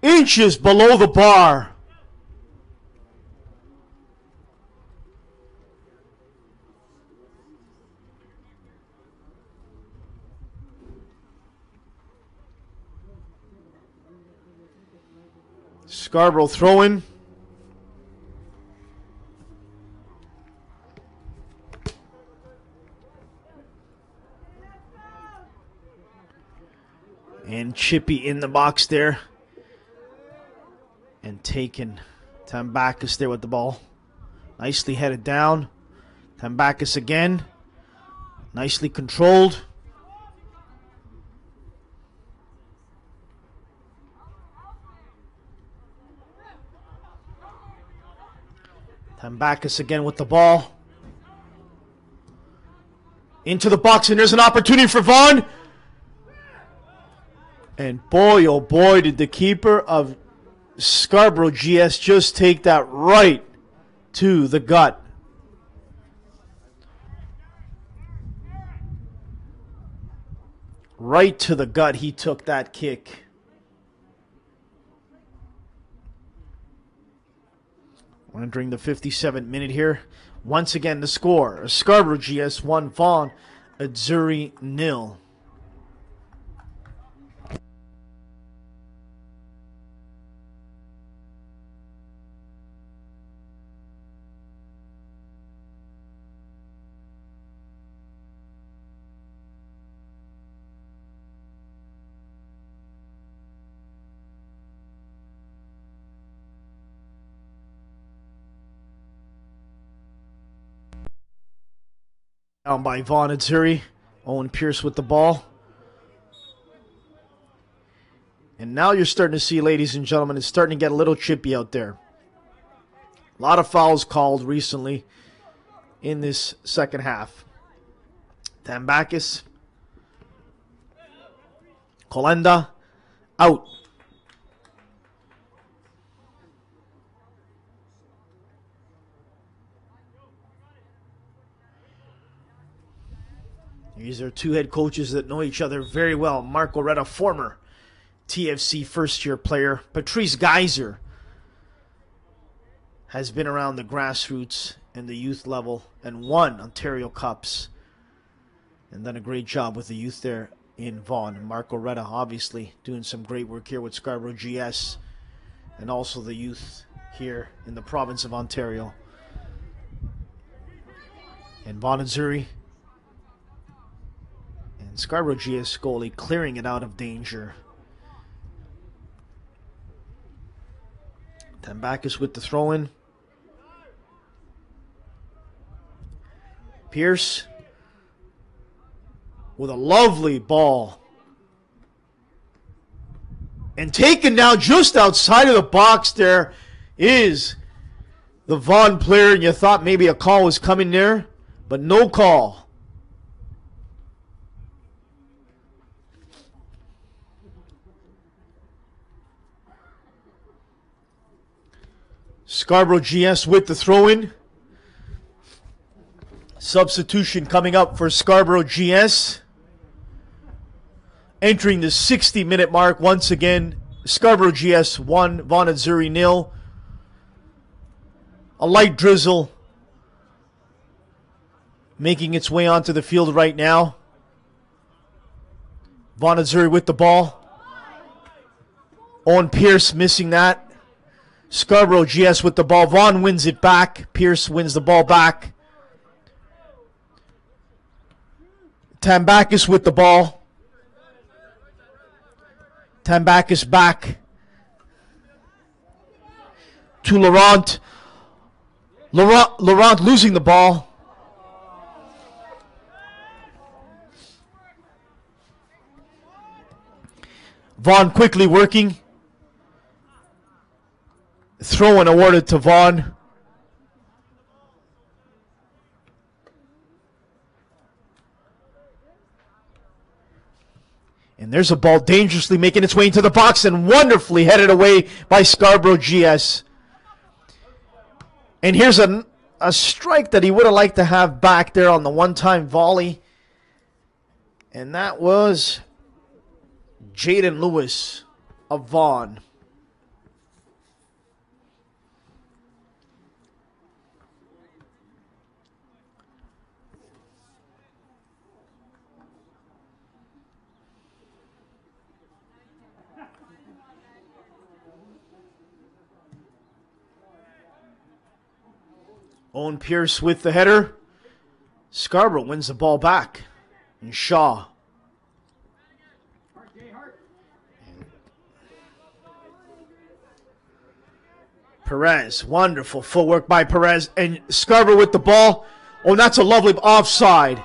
inches below the bar. Scarborough throwing. And Chippy in the box there. And taken. Tambakis there with the ball. Nicely headed down. Tambakis again. Nicely controlled. Tambakis again with the ball. Into the box, and there's an opportunity for Vaughan. And boy, oh boy, did the keeper of Scarborough GS just take that right to the gut. Right to the gut, he took that kick. Entering the 57th minute here. Once again, the score. Scarborough GS 1, Vaughan, Azzurri 0. Down by Vaughan Azzurri. Owen Pierce with the ball. And now you're starting to see, ladies and gentlemen, it's starting to get a little chippy out there. A lot of fouls called recently in this second half. Tambakis. Kolenda. Out. These are two head coaches that know each other very well. Mark Loretta, former TFC first-year player. Patrice Geyser has been around the grassroots and the youth level and won Ontario Cups and done a great job with the youth there in Vaughan. And Mark Loretta, obviously, doing some great work here with Scarborough GS and also the youth here in the province of Ontario. And Vaughan Azzurri. And Scarborough GS goalie clearing it out of danger. Tambakis with the throw-in. Pierce with a lovely ball. And taken down just outside of the box there is the Vaughan player. And you thought maybe a call was coming there, but no call. Scarborough GS with the throw-in. Substitution coming up for Scarborough GS. Entering the 60-minute mark once again. Scarborough GS 1, Vaughan Azzurri 0. A light drizzle making its way onto the field right now. Vaughan Azzurri with the ball. Owen Pierce missing that. Scarborough GS with the ball. Vaughan wins it back. Pierce wins the ball back. Tambakis with the ball. Tambakis back to Laurent. Laurent losing the ball. Vaughan quickly working. Throw-in awarded to Vaughan. And there's a ball dangerously making its way into the box and wonderfully headed away by Scarborough GS. And here's a strike that he would have liked to have back there on the one-time volley. And that was Jaden Lewis of Vaughan. Owen Pierce with the header. Scarborough wins the ball back. And Shaw. Perez. Wonderful footwork by Perez. And Scarborough with the ball. Oh, that's a lovely offside.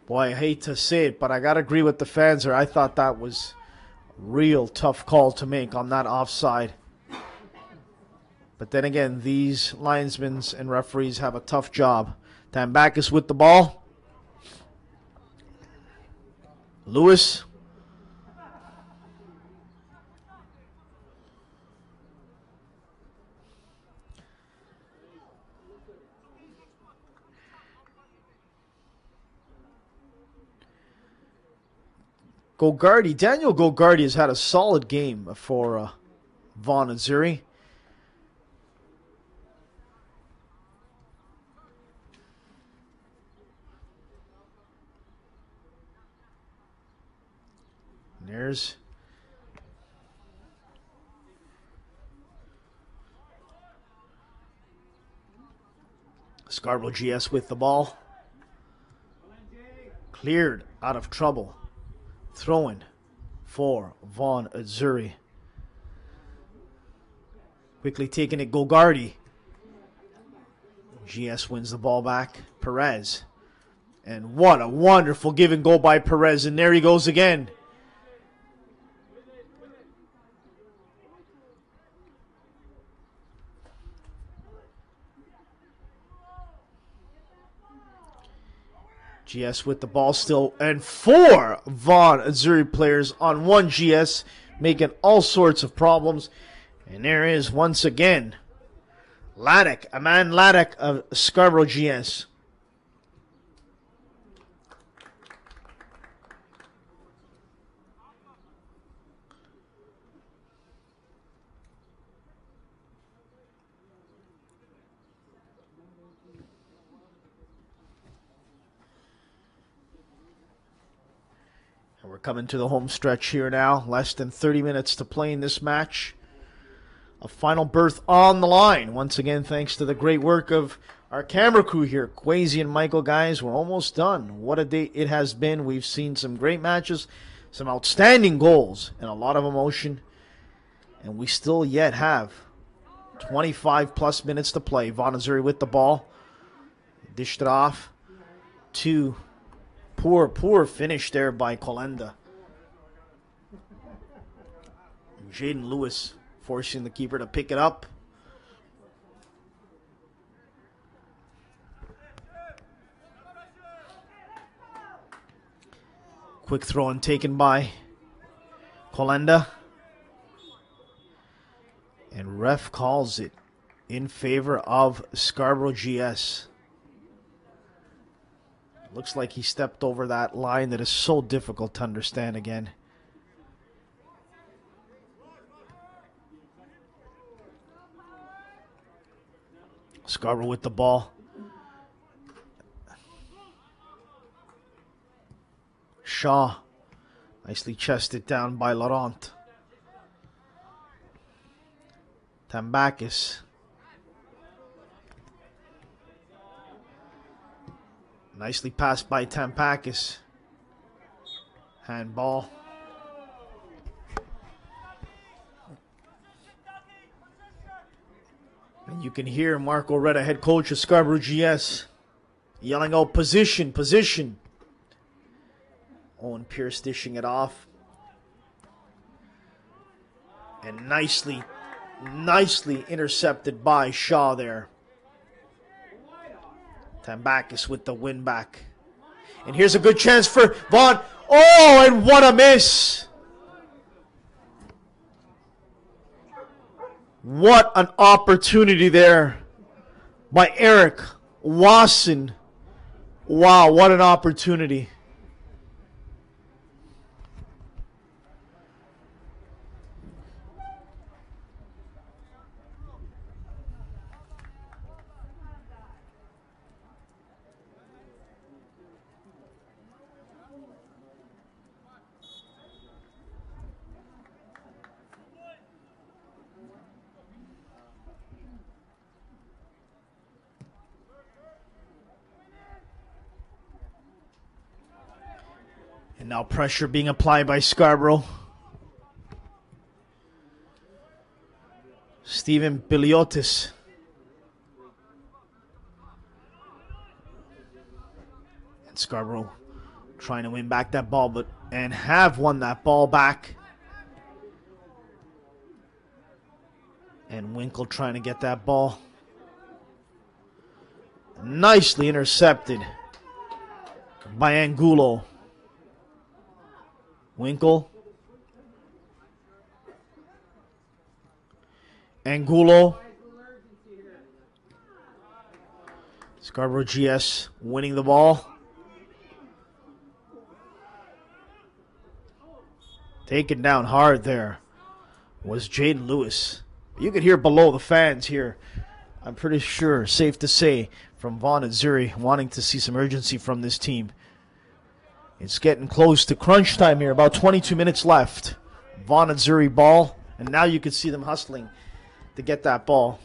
Boy, I hate to say it, but I got to agree with the fans there. I thought that was real tough call to make on that offside. But then again, these linesmen and referees have a tough job. Tambakis with the ball. Lewis. Daniel Gogardi has had a solid game for Vaughan Azzurri. There's Scarborough GS with the ball. Cleared out of trouble. Throw-in for Vaughan Azzurri. Quickly taking it, Gogardi. GS wins the ball back. Perez. And what a wonderful give and go by Perez. And there he goes again. GS with the ball still, and 4 Vaughan Azzurri players on 1 GS, making all sorts of problems. And there is once again Laddick, Aman Laddick of Scarborough GS. We're coming to the home stretch here now. Less than 30 minutes to play in this match. A final berth on the line. Once again, thanks to the great work of our camera crew here, Quasi and Michael. Guys, we're almost done. What a day it has been. We've seen some great matches, some outstanding goals, and a lot of emotion. And we still yet have 25 plus minutes to play. Vaughan Azzurri with the ball. Dished it off to Poor finish there by Colenda. Jaden Lewis forcing the keeper to pick it up. Quick throw in taken by Colenda. And ref calls it in favor of Scarborough GS. Looks like he stepped over that line that is so difficult to understand again. Scarborough with the ball. Shaw. Nicely chested down by Laurent. Tambakis. Nicely passed by Tambakis. Handball. And you can hear Marco Retta, head coach of Scarborough GS, yelling out position, position. Owen Pierce dishing it off. And nicely intercepted by Shaw there. Tambakis with the win back. And here's a good chance for Vaughan. Oh, and what a miss! What an opportunity there by Eric Wasson. Wow, what an opportunity. And now pressure being applied by Scarborough. Stephen Biliotis. And Scarborough trying to win back that ball, and have won that ball back. And Winkle trying to get that ball. Nicely intercepted by Angulo. Winkle. Angulo. Scarborough GS winning the ball. Taken down hard there was Jaden Lewis. You could hear below the fans here. I'm pretty sure, safe to say, from Vaughan Azzurri wanting to see some urgency from this team. It's getting close to crunch time here. About 22 minutes left. Vaughan Azzurri ball. And now you can see them hustling to get that ball.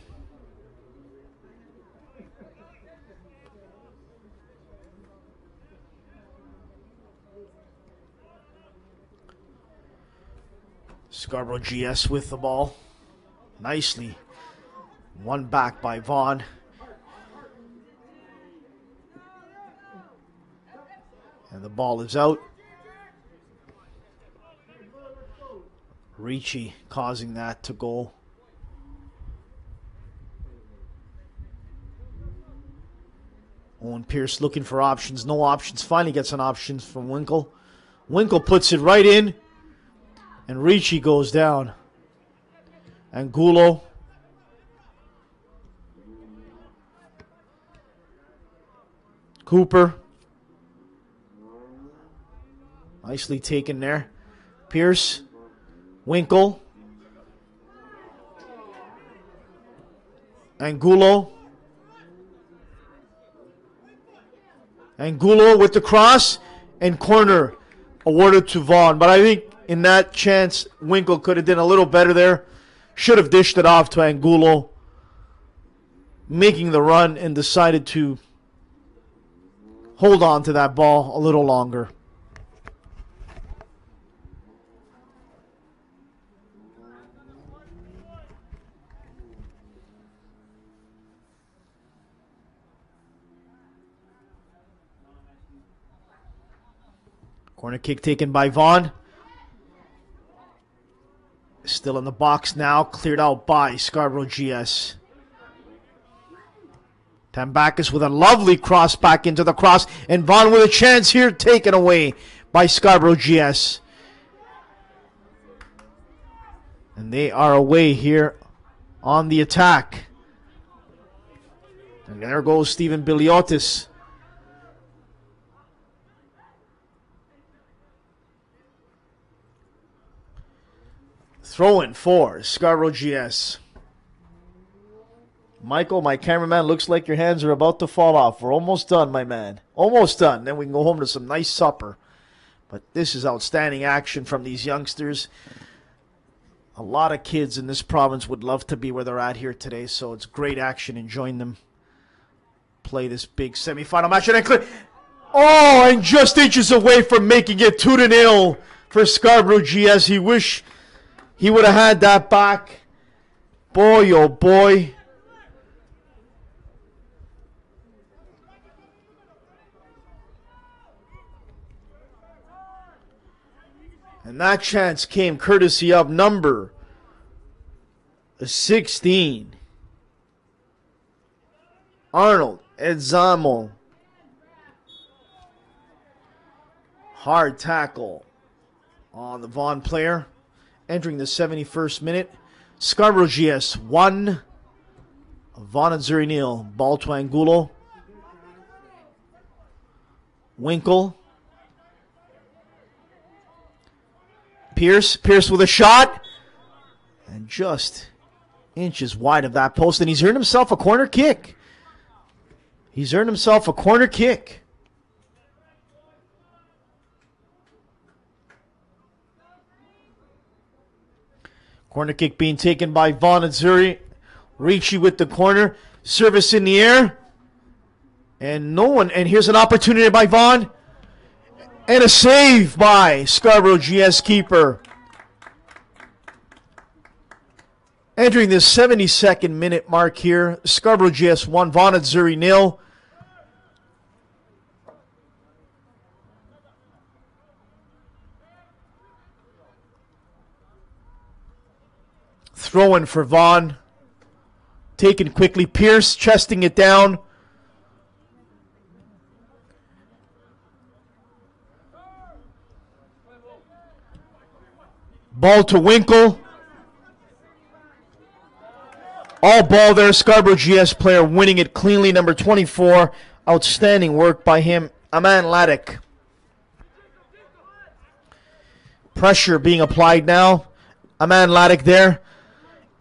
Scarborough GS with the ball. Nicely won back by Vaughan. And the ball is out. Ricci causing that to go. Owen Pierce looking for options. No options. Finally gets an option from Winkle. Winkle puts it right in. And Ricci goes down. Angulo. Cooper. Nicely taken there. Pierce. Winkle. Angulo. Angulo with the cross. And corner awarded to Vaughan. But I think in that chance, Winkle could have done a little better there. Should have dished it off to Angulo. Making the run and decided to hold on to that ball a little longer. Corner kick taken by Vaughan. Still in the box now. Cleared out by Scarborough GS. Tambakis with a lovely cross back into the cross. And Vaughan with a chance here. Taken away by Scarborough GS. And they are away here on the attack. And there goes Stephen Biliotis. Throw-in for Scarborough GS. Michael, my cameraman, looks like your hands are about to fall off. We're almost done, my man. Almost done. Then we can go home to some nice supper. But this is outstanding action from these youngsters. A lot of kids in this province would love to be where they're at here today, so it's great action enjoying them play this big semifinal match. Oh, and just inches away from making it 2-0 for Scarborough GS. He wish he would have had that back. Boy, oh boy. And that chance came courtesy of number 16. Arnold Edzamo. Hard tackle on the Vaughan player. Entering the 71st minute. Scarborough GS 1. Vaughan Azzurri nil. Ball to Angulo. Winkle. Pierce with a shot. And just inches wide of that post. And he's earned himself a corner kick. He's earned himself a corner kick. Corner kick being taken by Vaughan Azzurri. Ricci with the corner. Service in the air. And no one. And here's an opportunity by Vaughan. And a save by Scarborough GS keeper. Entering the 72nd minute mark here. Scarborough GS 1, Vaughan Azzurri 0. Throw in for Vaughan. Taken quickly. Pierce chesting it down. Ball to Winkle. All ball there. Scarborough GS player winning it cleanly. Number 24. Outstanding work by him. Aman Ladek. Pressure being applied now. Aman Ladek there.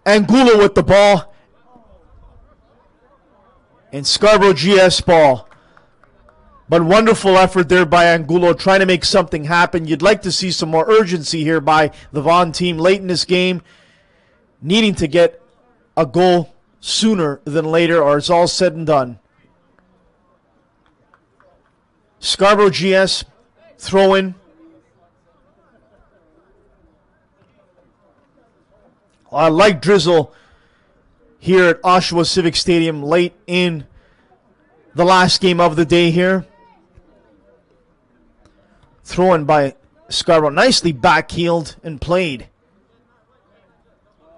Angulo with the ball. And Scarborough GS ball. But wonderful effort there by Angulo trying to make something happen. You'd like to see some more urgency here by the Vaughan team late in this game. Needing to get a goal sooner than later or it's all said and done. Scarborough GS throw in. Light drizzle here at Oshawa Civic Stadium late in the last game of the day here. Thrown by Scarborough. Nicely backheeled and played.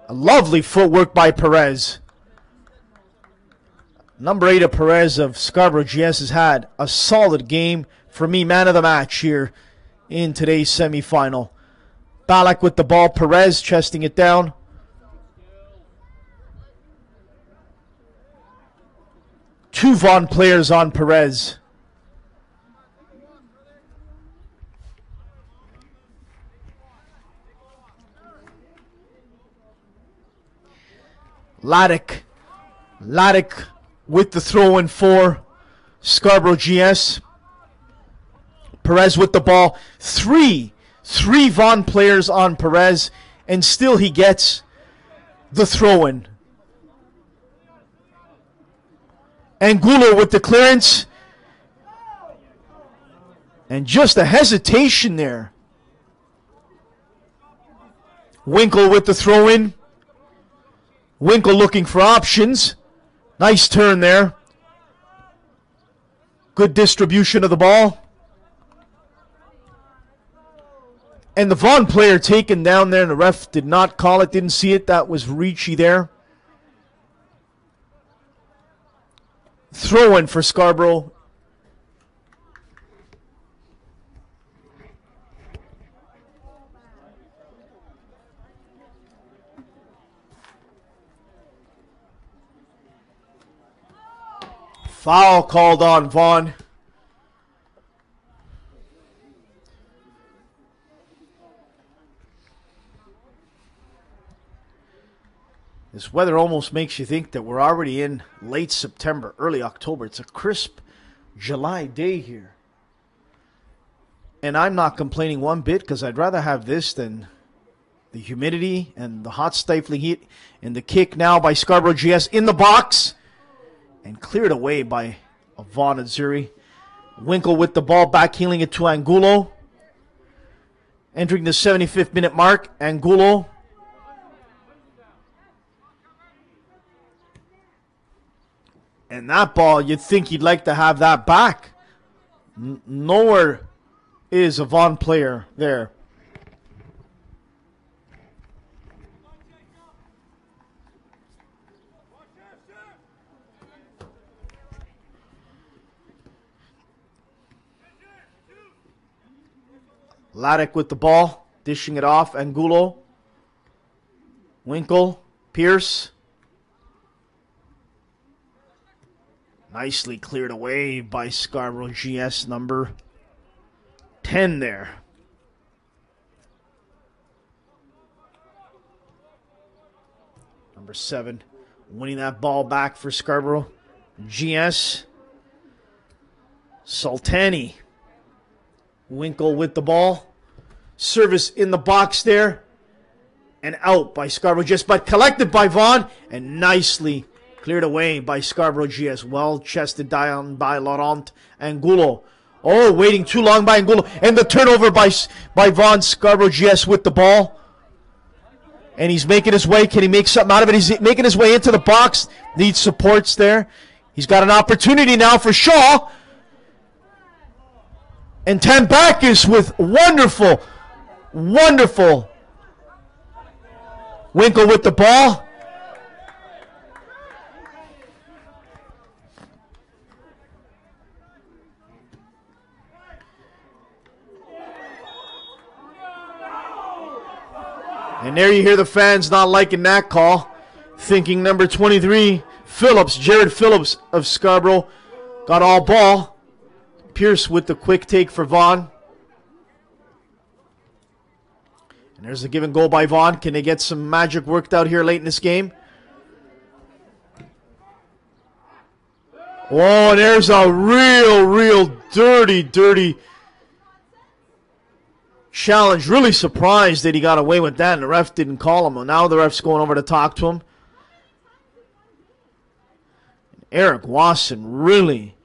A lovely footwork by Perez. Number 8 of Perez of Scarborough GS has had a solid game. For me, man of the match here in today's semifinal. Balak with the ball. Perez chesting it down. Two Vaughan players on Perez. Ladek with the throw in for Scarborough GS. Perez with the ball. Three Vaughan players on Perez, and still he gets the throw in. Angulo with the clearance. And just a hesitation there. Winkle with the throw in. Winkle looking for options. Nice turn there. Good distribution of the ball. And the Vaughan player taken down there, and the ref did not call it, didn't see it. That was Ricci there. Throw in for Scarborough. Foul called on Vaughan. This weather almost makes you think that we're already in late September, early October. It's a crisp July day here. And I'm not complaining one bit because I'd rather have this than the humidity and the hot stifling heat. And the kick now by Scarborough GS in the box. And cleared away by Vaughan Azzurri. Winkle with the ball, backheeling it to Angulo. Entering the 75th minute mark, Angulo. And that ball, you'd think he'd like to have that back. Nowhere is a Vaughan player there. Laddick with the ball, dishing it off. Angulo. Winkle. Pierce. Nicely cleared away by Scarborough GS number 10 there. Number 7 winning that ball back for Scarborough GS. Sultani. Winkle with the ball. Service in the box there. And out by Scarborough GS, but collected by Vaughan. And nicely cleared away by Scarborough GS. Well chested down by Laurent Angulo. Oh, waiting too long by Angulo. And the turnover by Vaughan. Scarborough GS with the ball. And he's making his way. Can he make something out of it? He's making his way into the box. Needs supports there. He's got an opportunity now for Shaw. And Tambakis with wonderful Winkle with the ball. And there you hear the fans not liking that call. Thinking number 23, Phillips, Jared Phillips of Scarborough, got all ball. Pierce with the quick take for Vaughan. And there's a given goal by Vaughan. Can they get some magic worked out here late in this game? Oh, and there's a real dirty challenge. Really surprised that he got away with that and the ref didn't call him. Now the ref's going over to talk to him. Eric Wasson really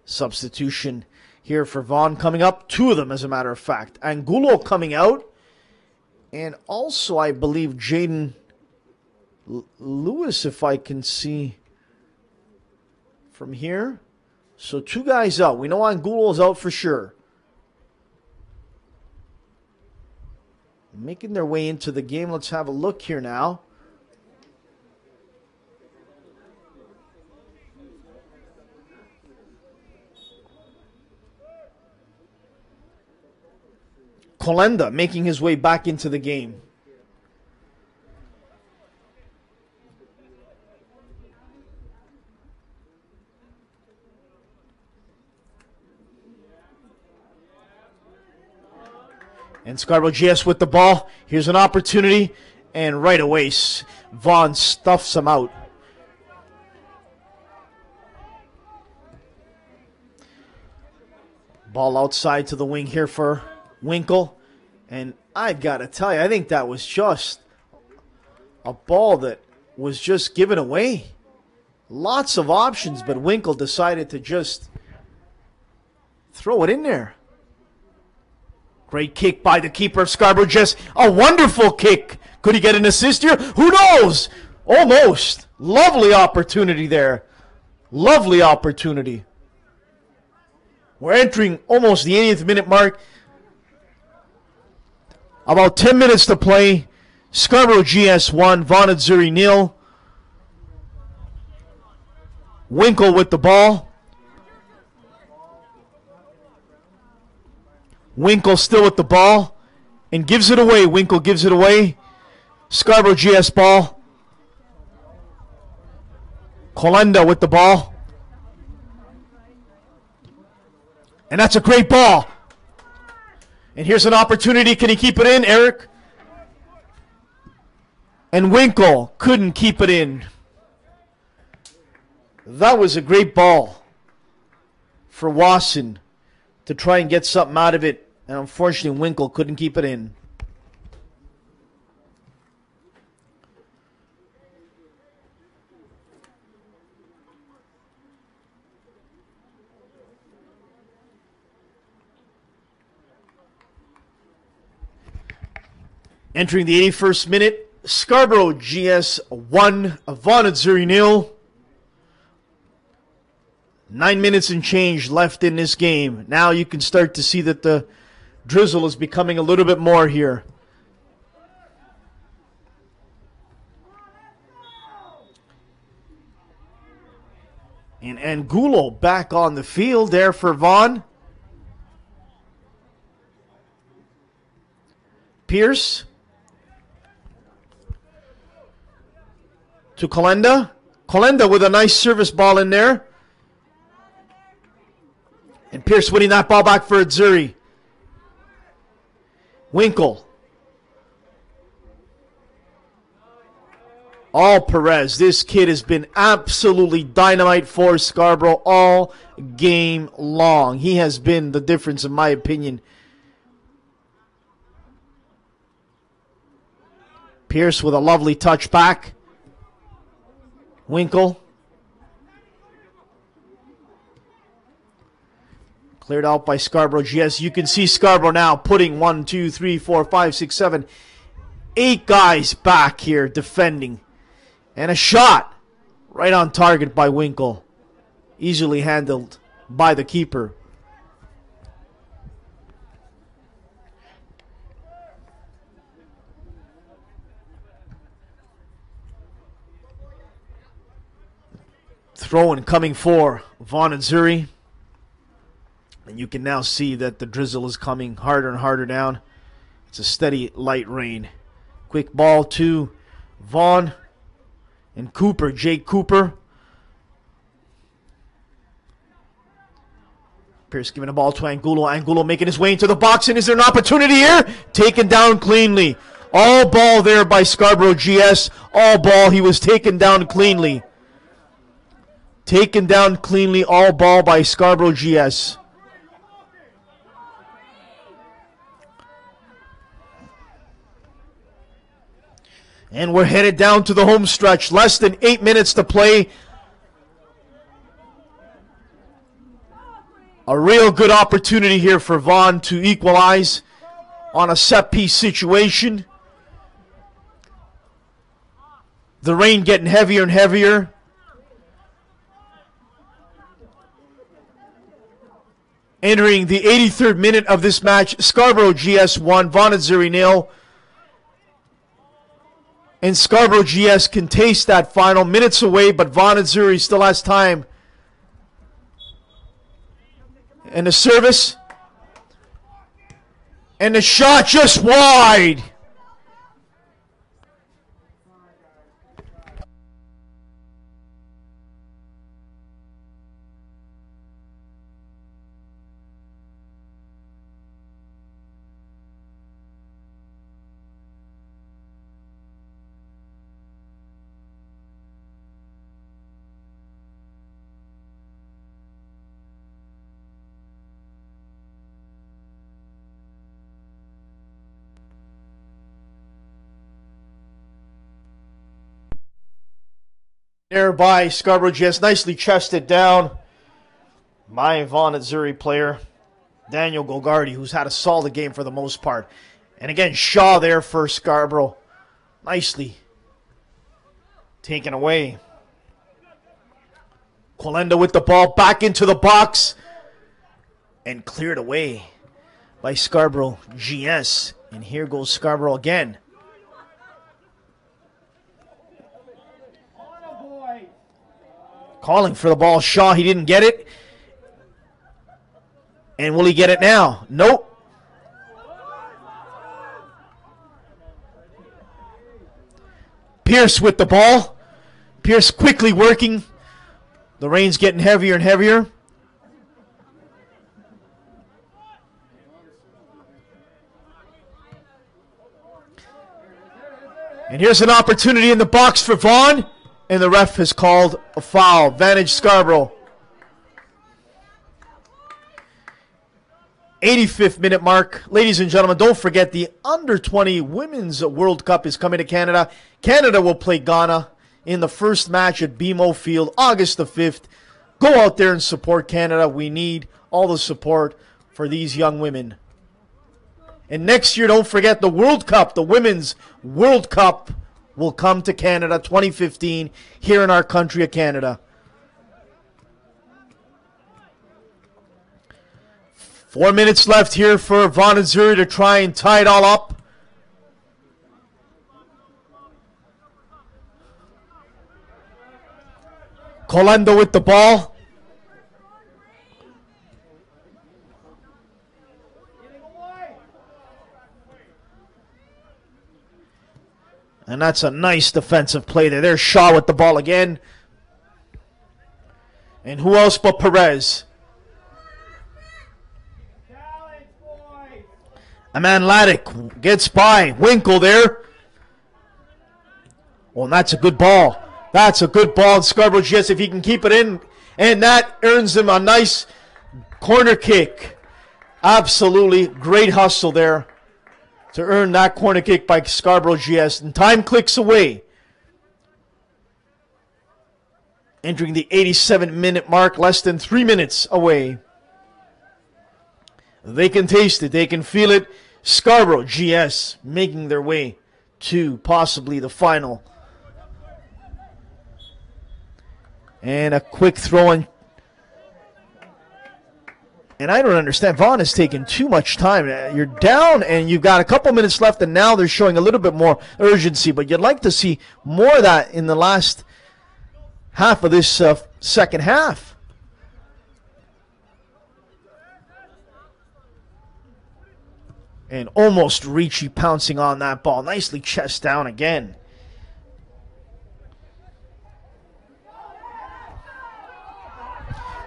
substitution here for Vaughan coming up. 2 of them, as a matter of fact. Angulo coming out. And also, I believe, Jaden Lewis, if I can see from here. So 2 guys out. We know Angulo is out for sure. Making their way into the game. Let's have a look here now. Kolenda making his way back into the game. And Scarborough GS with the ball. Here's an opportunity. And right away, Vaughan stuffs him out. Ball outside to the wing here for Winkle. And I've got to tell you, I think that was just a ball that was just given away. Lots of options, but Winkle decided to just throw it in there. Great kick by the keeper of Scarborough. Just a wonderful kick. Could he get an assist here? Who knows? Almost. Lovely opportunity there. Lovely opportunity. We're entering almost the 80th minute mark. About 10 minutes to play. Scarborough GS 1, Vaughan Azzurri 0. Winkle with the ball. Winkle still with the ball and gives it away. Winkle gives it away. Scarborough GS ball. Kolenda with the ball. And that's a great ball. And here's an opportunity. Can he keep it in, Eric? And Winkle couldn't keep it in. That was a great ball for Wasson to try and get something out of it. And unfortunately, Winkle couldn't keep it in. Entering the 81st minute, Scarborough GS 1, Vaughan Azzurri 0. 9 minutes and change left in this game. Now you can start to see that the drizzle is becoming a little bit more here. And Angulo back on the field there for Vaughan. Pierce to Kolenda. Kolenda with a nice service ball in there. And Pierce winning that ball back for Azzurri. Winkle. All Perez. This kid has been absolutely dynamite for Scarborough all game long. He has been the difference in my opinion. Pierce with a lovely touch back. Winkle. Cleared out by Scarborough GS. You can see Scarborough now putting 1, 2, 3, 4, 5, 6, 7, 8 guys back here defending. And a shot right on target by Winkle. Easily handled by the keeper. Throw in coming for Vaughan and Azzurri. And you can now see that the drizzle is coming harder and harder down. It's a steady light rain. Quick ball to Vaughan and Cooper, Jake Cooper. Pierce giving the ball to Angulo. Angulo making his way into the box. And is there an opportunity here? Taken down cleanly. All ball there by Scarborough GS. All ball. He was taken down cleanly. Taken down cleanly. All ball by Scarborough GS. And we're headed down to the home stretch. Less than 8 minutes to play. A real good opportunity here for Vaughan to equalize on a set piece situation. The rain getting heavier and heavier. Entering the 83rd minute of this match, Scarborough GS 1, Vaughan Azzurri 0. And Scarborough GS can taste that final. Minutes away, but Vaughan Azzurri still has time. And the service. And the shot just wide. There by Scarborough GS, nicely chested down by Vaughan Azzurri player, Daniel Golgardi, who's had a solid game for the most part. And again, Shaw there for Scarborough. Nicely taken away. Kolenda with the ball back into the box. And cleared away by Scarborough GS. And here goes Scarborough again. Calling for the ball, Shaw, he didn't get it. And will he get it now? Nope. Pierce with the ball. Pierce quickly working. The rain's getting heavier and heavier. And here's an opportunity in the box for Vaughan. And the ref has called a foul. Advantage Scarborough. 85th minute mark. Ladies and gentlemen, don't forget the Under-20 Women's World Cup is coming to Canada. Canada will play Ghana in the first match at BMO Field, August the 5th. Go out there and support Canada. We need all the support for these young women. And next year, don't forget the World Cup, the Women's World Cup will come to Canada 2015 here in our country of Canada. 4 minutes left here for Vaughan Azzurri to try and tie it all up. Kolenda with the ball. And that's a nice defensive play there. There's Shaw with the ball again. And who else but Perez? A man Laddick gets by. Winkle there. Oh, and that's a good ball. That's a good ball. Scarborough GS, if he can keep it in. And that earns him a nice corner kick. Absolutely great hustle there to earn that corner kick by Scarborough GS. And time clicks away. Entering the 87-minute mark, less than 3 minutes away. They can taste it. They can feel it. Scarborough GS making their way to possibly the final. And a quick throw in. And I don't understand. Vaughan has taken too much time. You're down and you've got a couple minutes left, and now they're showing a little bit more urgency. But you'd like to see more of that in the last half of this second half. And almost Ricci pouncing on that ball. Nicely chest down again.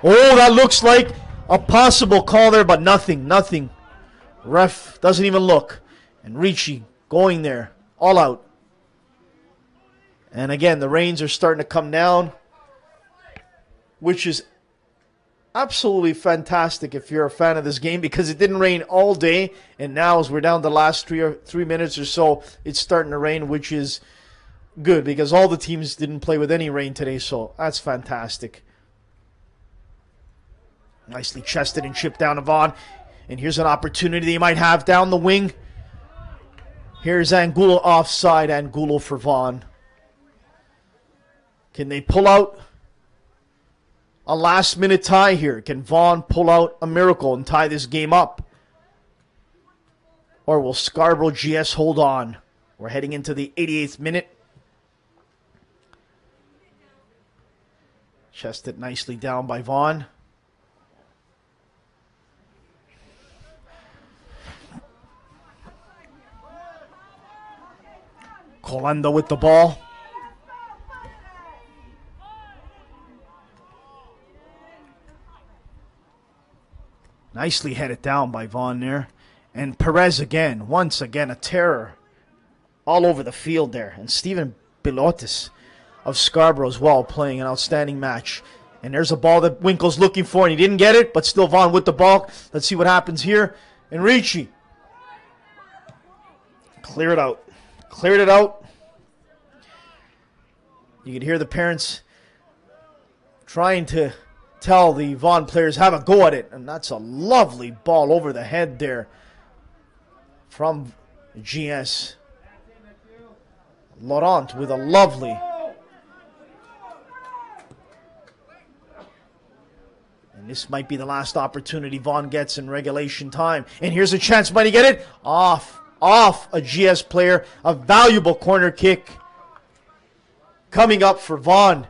Oh, that looks like a possible call there, but nothing. Ref doesn't even look. And Ricci going there, all out. And again, the rains are starting to come down, which is absolutely fantastic if you're a fan of this game, because it didn't rain all day, and now as we're down to the last 3 minutes or so, it's starting to rain, which is good because all the teams didn't play with any rain today, so that's fantastic. Nicely chested and chipped down to Vaughan. And here's an opportunity they might have down the wing. Here's Angulo offside. Angulo for Vaughan. Can they pull out a last-minute tie here? Can Vaughan pull out a miracle and tie this game up? Or will Scarborough GS hold on? We're heading into the 88th minute. Chested nicely down by Vaughan. Colando with the ball. Nicely headed down by Vaughan there. And Perez again, once again, a terror all over the field there. And Stephen Pilotis of Scarborough as well, playing an outstanding match. And there's a ball that Winkle's looking for, and he didn't get it, but still Vaughan with the ball. Let's see what happens here. And Ricci. Clear it out. Cleared it out. You could hear the parents trying to tell the Vaughan players, have a go at it. And that's a lovely ball over the head there from GS. Laurent with a lovely. And this might be the last opportunity Vaughan gets in regulation time. And here's a chance. Might he get it? Off a GS player. A valuable corner kick coming up for Vaughan.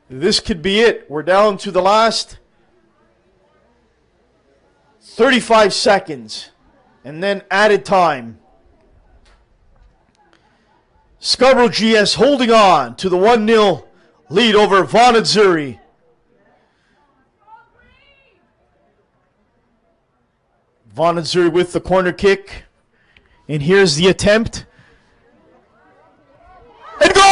This could be it. We're down to the last 35 seconds. And then added time. Scarborough GS holding on to the 1-0 lead over Vaughan Azzurri. Vaughan Azzurri with the corner kick. And here's the attempt. And goal!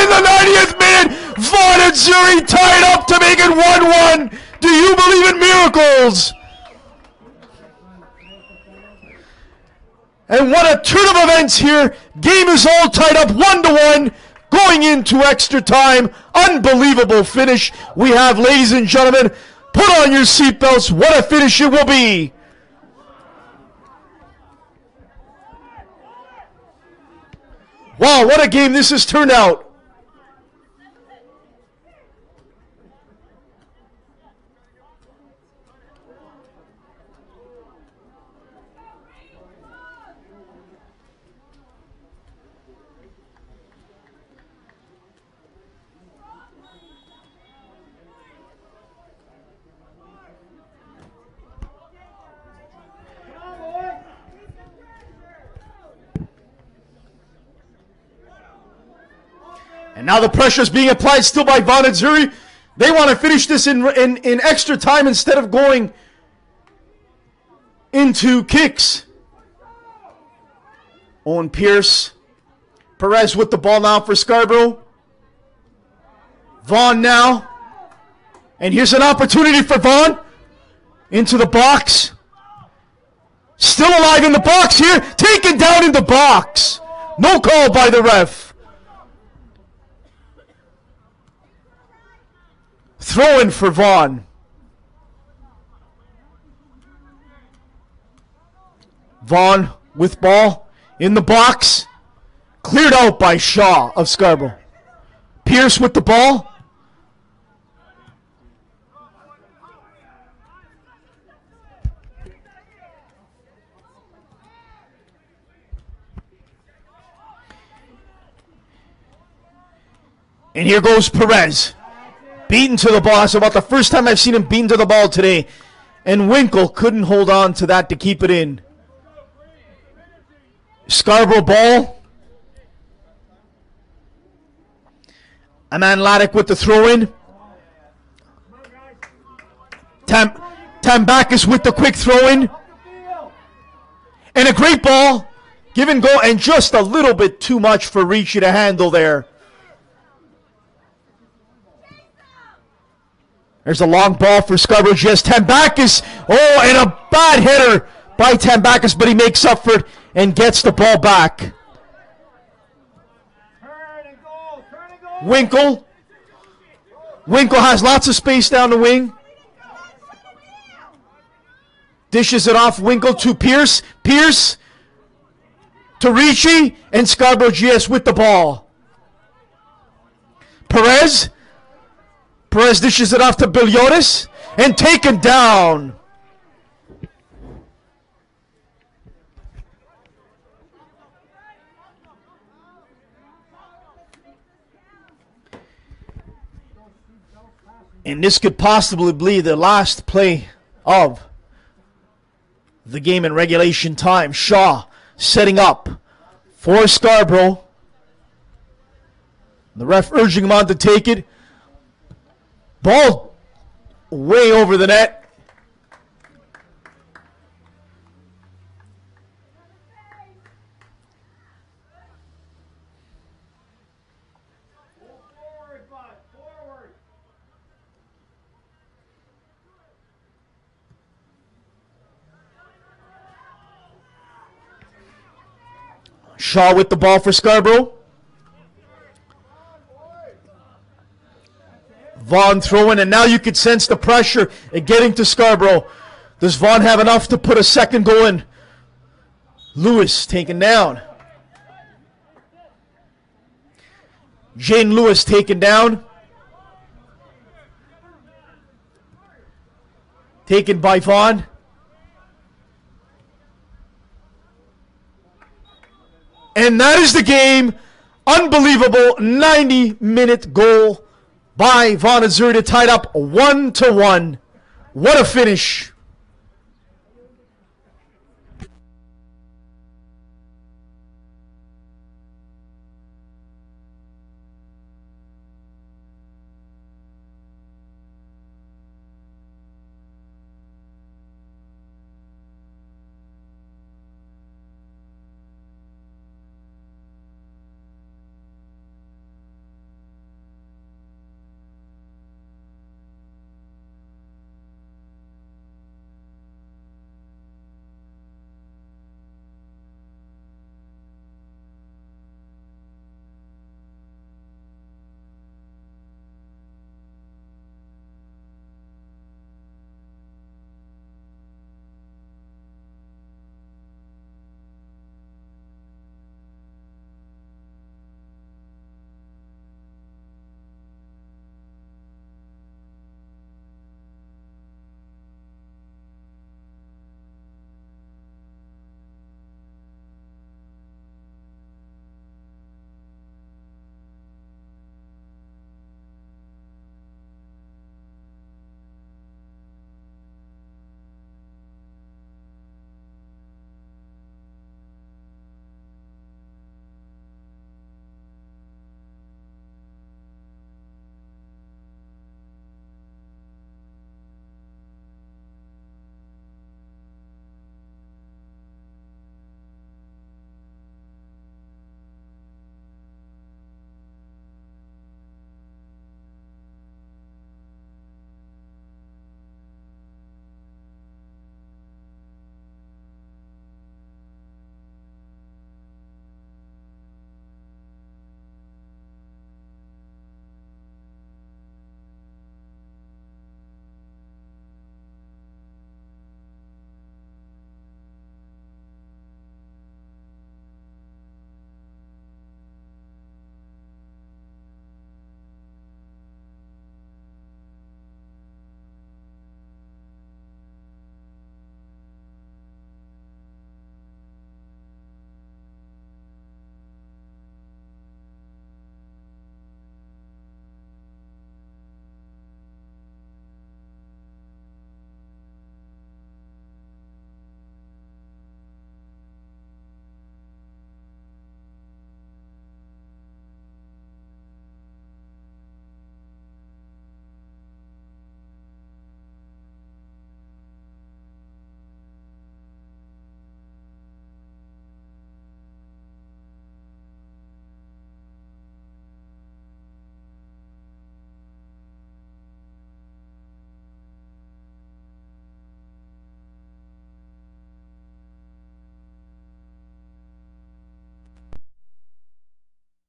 In the 90th minute, Vaughan Azzurri tied up to make it 1-1. Do you believe in miracles? And what a turn of events here. Game is all tied up 1-1. Going into extra time. Unbelievable finish we have, ladies and gentlemen. Put on your seatbelts. What a finish it will be. Wow, what a game this has turned out. And now the pressure is being applied still by Vaughan and Azzurri. They want to finish this in extra time instead of going into kicks. Owen Pierce. Perez with the ball now for Scarborough. Vaughan now. And here's an opportunity for Vaughan. Into the box. Still alive in the box here. Taken down in the box. No call by the ref. Throw in for Vaughan. Vaughan with ball in the box. Cleared out by Shaw of Scarborough. Pierce with the ball. And here goes Perez. Beaten to the ball. That's about the first time I've seen him beaten to the ball today. And Winkle couldn't hold on to that to keep it in. Scarborough ball. Aman Laddick with the throw-in. Tambakis with the quick throw-in. And a great ball. Give and go. And just a little bit too much for Ricci to handle there. There's a long ball for Scarborough. Just Tambakis. Oh, and a bad hitter by Tambakis, but he makes up for it and gets the ball back. Winkle. Winkle has lots of space down the wing. Dishes it off. Winkle to Pierce. Pierce to Ricci. And Scarborough GS with the ball. Perez. Perez dishes it off to Biliotis. And taken down. And this could possibly be the last play of the game in regulation time. Shaw setting up for Scarborough. The ref urging him on to take it. Ball way over the net. Shaw with the ball for Scarborough. Vaughan throwing, and now you could sense the pressure getting to Scarborough. Does Vaughan have enough to put a second goal in? Lewis taken down. Jane Lewis taken down. Taken by Vaughan. And that is the game. Unbelievable 90-minute goal by Vaughan Azzurri to tie it up 1-1. What a finish.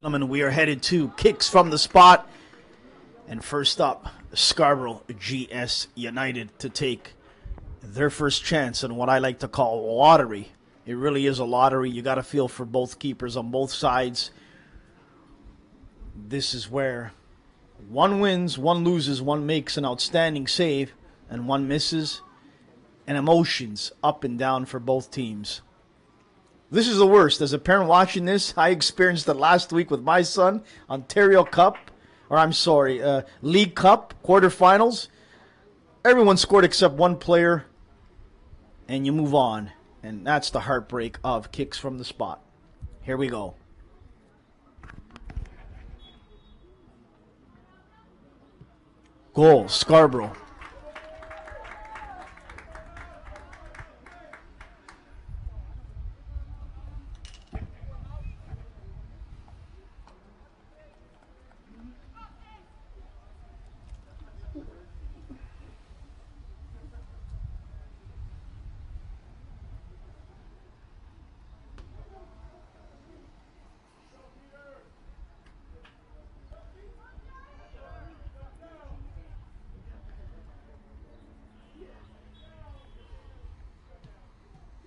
Gentlemen, we are headed to kicks from the spot. And first up, Scarborough GS United to take their first chance in what I like to call lottery. It really is a lottery. You got to feel for both keepers on both sides. This is where one wins, one loses, one makes an outstanding save, and one misses. And emotions up and down for both teams. This is the worst. As a parent watching this, I experienced it last week with my son. Ontario Cup, League Cup, quarterfinals. Everyone scored except one player, and you move on. And that's the heartbreak of kicks from the spot. Here we go. Goal, Scarborough.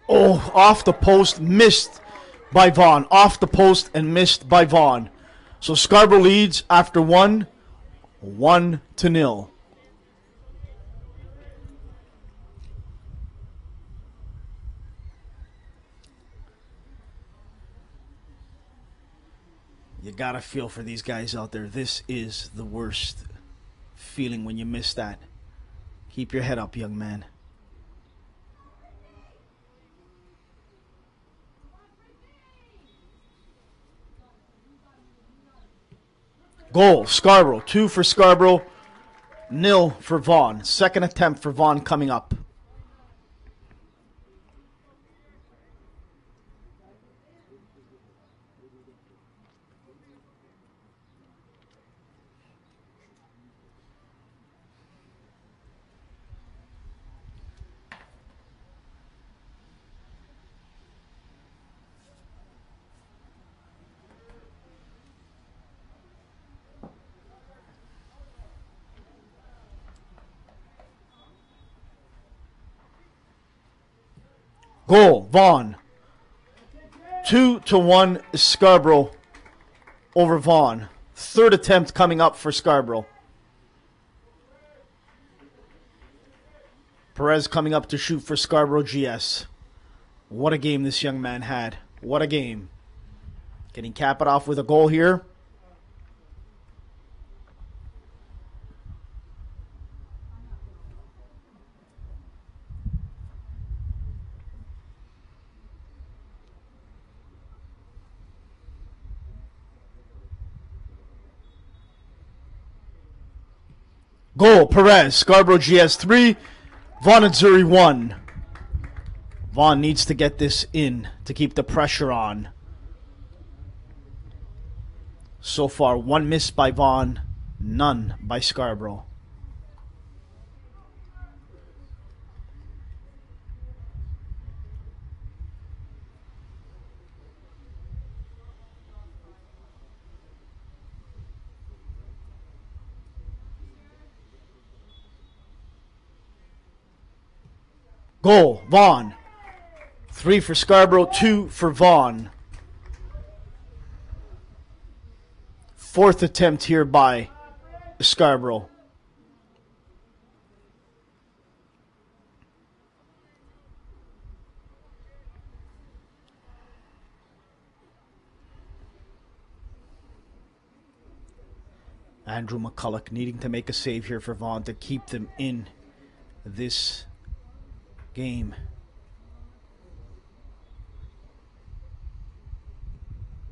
Oh, off the post, missed by Vaughan. Off the post and missed by Vaughan. So Scarborough leads after 1-0. You gotta feel for these guys out there. This is the worst feeling when you miss that. Keep your head up, young man. Goal, Scarborough. 2 for Scarborough, 0 for Vaughan. Second attempt for Vaughan coming up. Goal, Vaughan. 2-1 Scarborough over Vaughan. Third attempt coming up for Scarborough. Perez coming up to shoot for Scarborough GS. What a game this young man had. What a game. Can he cap it off with a goal here? Goal, Perez. Scarborough GS 3, Vaughan Azzurri 1. Vaughan needs to get this in to keep the pressure on. So far, 1 miss by Vaughan, none by Scarborough. Goal, Vaughan. 3 for Scarborough, 2 for Vaughan. Fourth attempt here by Scarborough. Andrew McCulloch needing to make a save here for Vaughan to keep them in this game.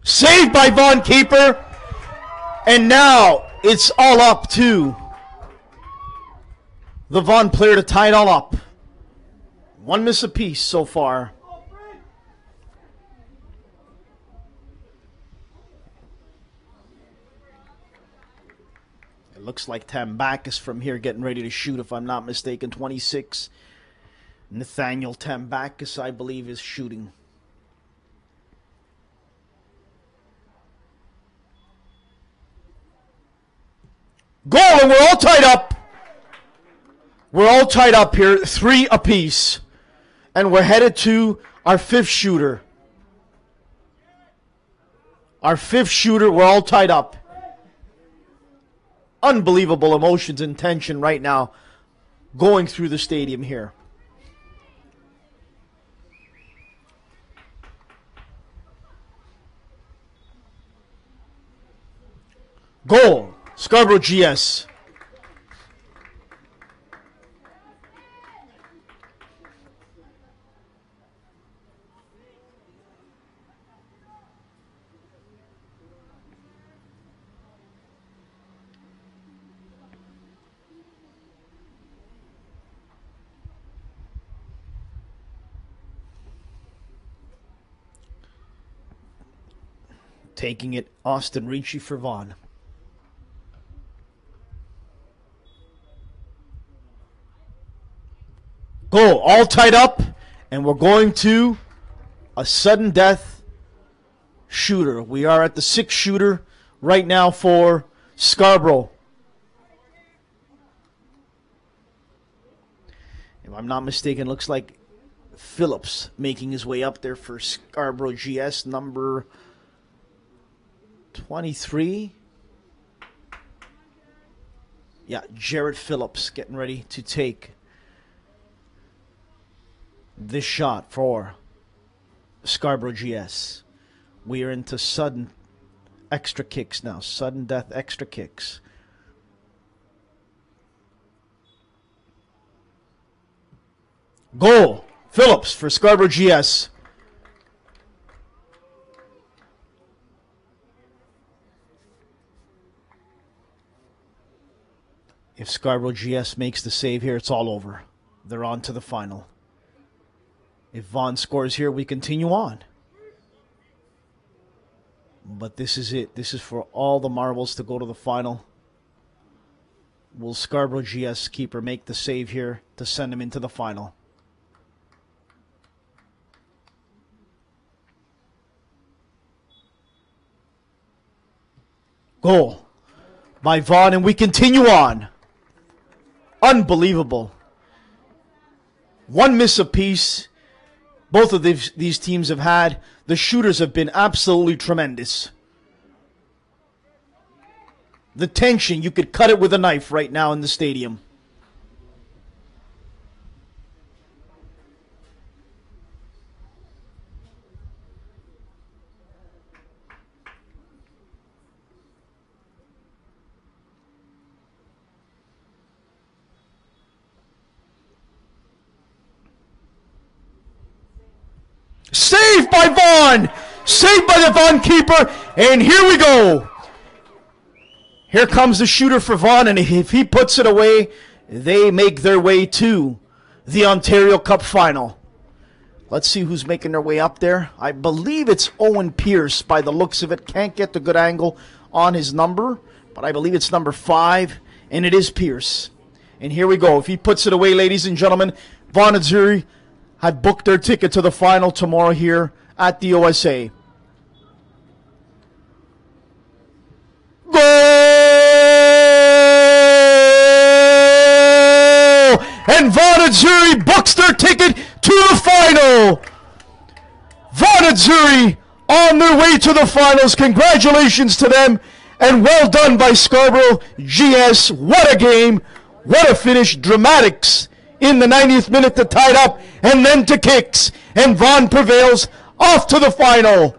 Saved by Vaughan keeper. And now it's all up to the Vaughan player to tie it all up. 1 miss apiece so far. It looks like Tambakis from here getting ready to shoot, if I'm not mistaken. 26. Nathaniel Tambakis, I believe, is shooting. Goal, and we're all tied up. We're all tied up here, 3 apiece. And we're headed to our 5th shooter. Our 5th shooter, we're all tied up. Unbelievable emotions and tension right now going through the stadium here. Goal, Scarborough GS. Taking it, Austin Ricci for Vaughan. Goal, all tied up, and we're going to a sudden death shooter. We are at the 6th shooter right now for Scarborough. If I'm not mistaken, looks like Phillips making his way up there for Scarborough GS, number 23. Yeah, Jared Phillips getting ready to take this shot for Scarborough GS. We are into sudden extra kicks now. Sudden death extra kicks. Goal, Phillips for Scarborough GS. If Scarborough GS makes the save here, it's all over. They're on to the final. If Vaughan scores here, we continue on. But this is it. This is for all the marbles to go to the final. Will Scarborough GS keeper make the save here to send him into the final? Goal by Vaughan, and we continue on. Unbelievable. 1 miss apiece. Both of these teams have had. The shooters have been absolutely tremendous. The tension, you could cut it with a knife right now in the stadium. Saved by Vaughan! Saved by the Vaughan keeper, and here we go. Here comes the shooter for Vaughan, and if he puts it away, they make their way to the Ontario Cup final. Let's see who's making their way up there. I believe it's Owen Pierce by the looks of it. Can't get the good angle on his number, but I believe it's number 5, and it is Pierce. And here we go. If he puts it away, ladies and gentlemen, Vaughan Azzurri have booked their ticket to the final tomorrow here at the OSA. Goal! And Vaughan Azzurri books their ticket to the final. Vaughan Azzurri on their way to the finals. Congratulations to them, and well done by Scarborough GS. What a game. What a finish. Dramatics in the 90th minute to tie it up, and then to kicks. And Vaughan prevails off to the final.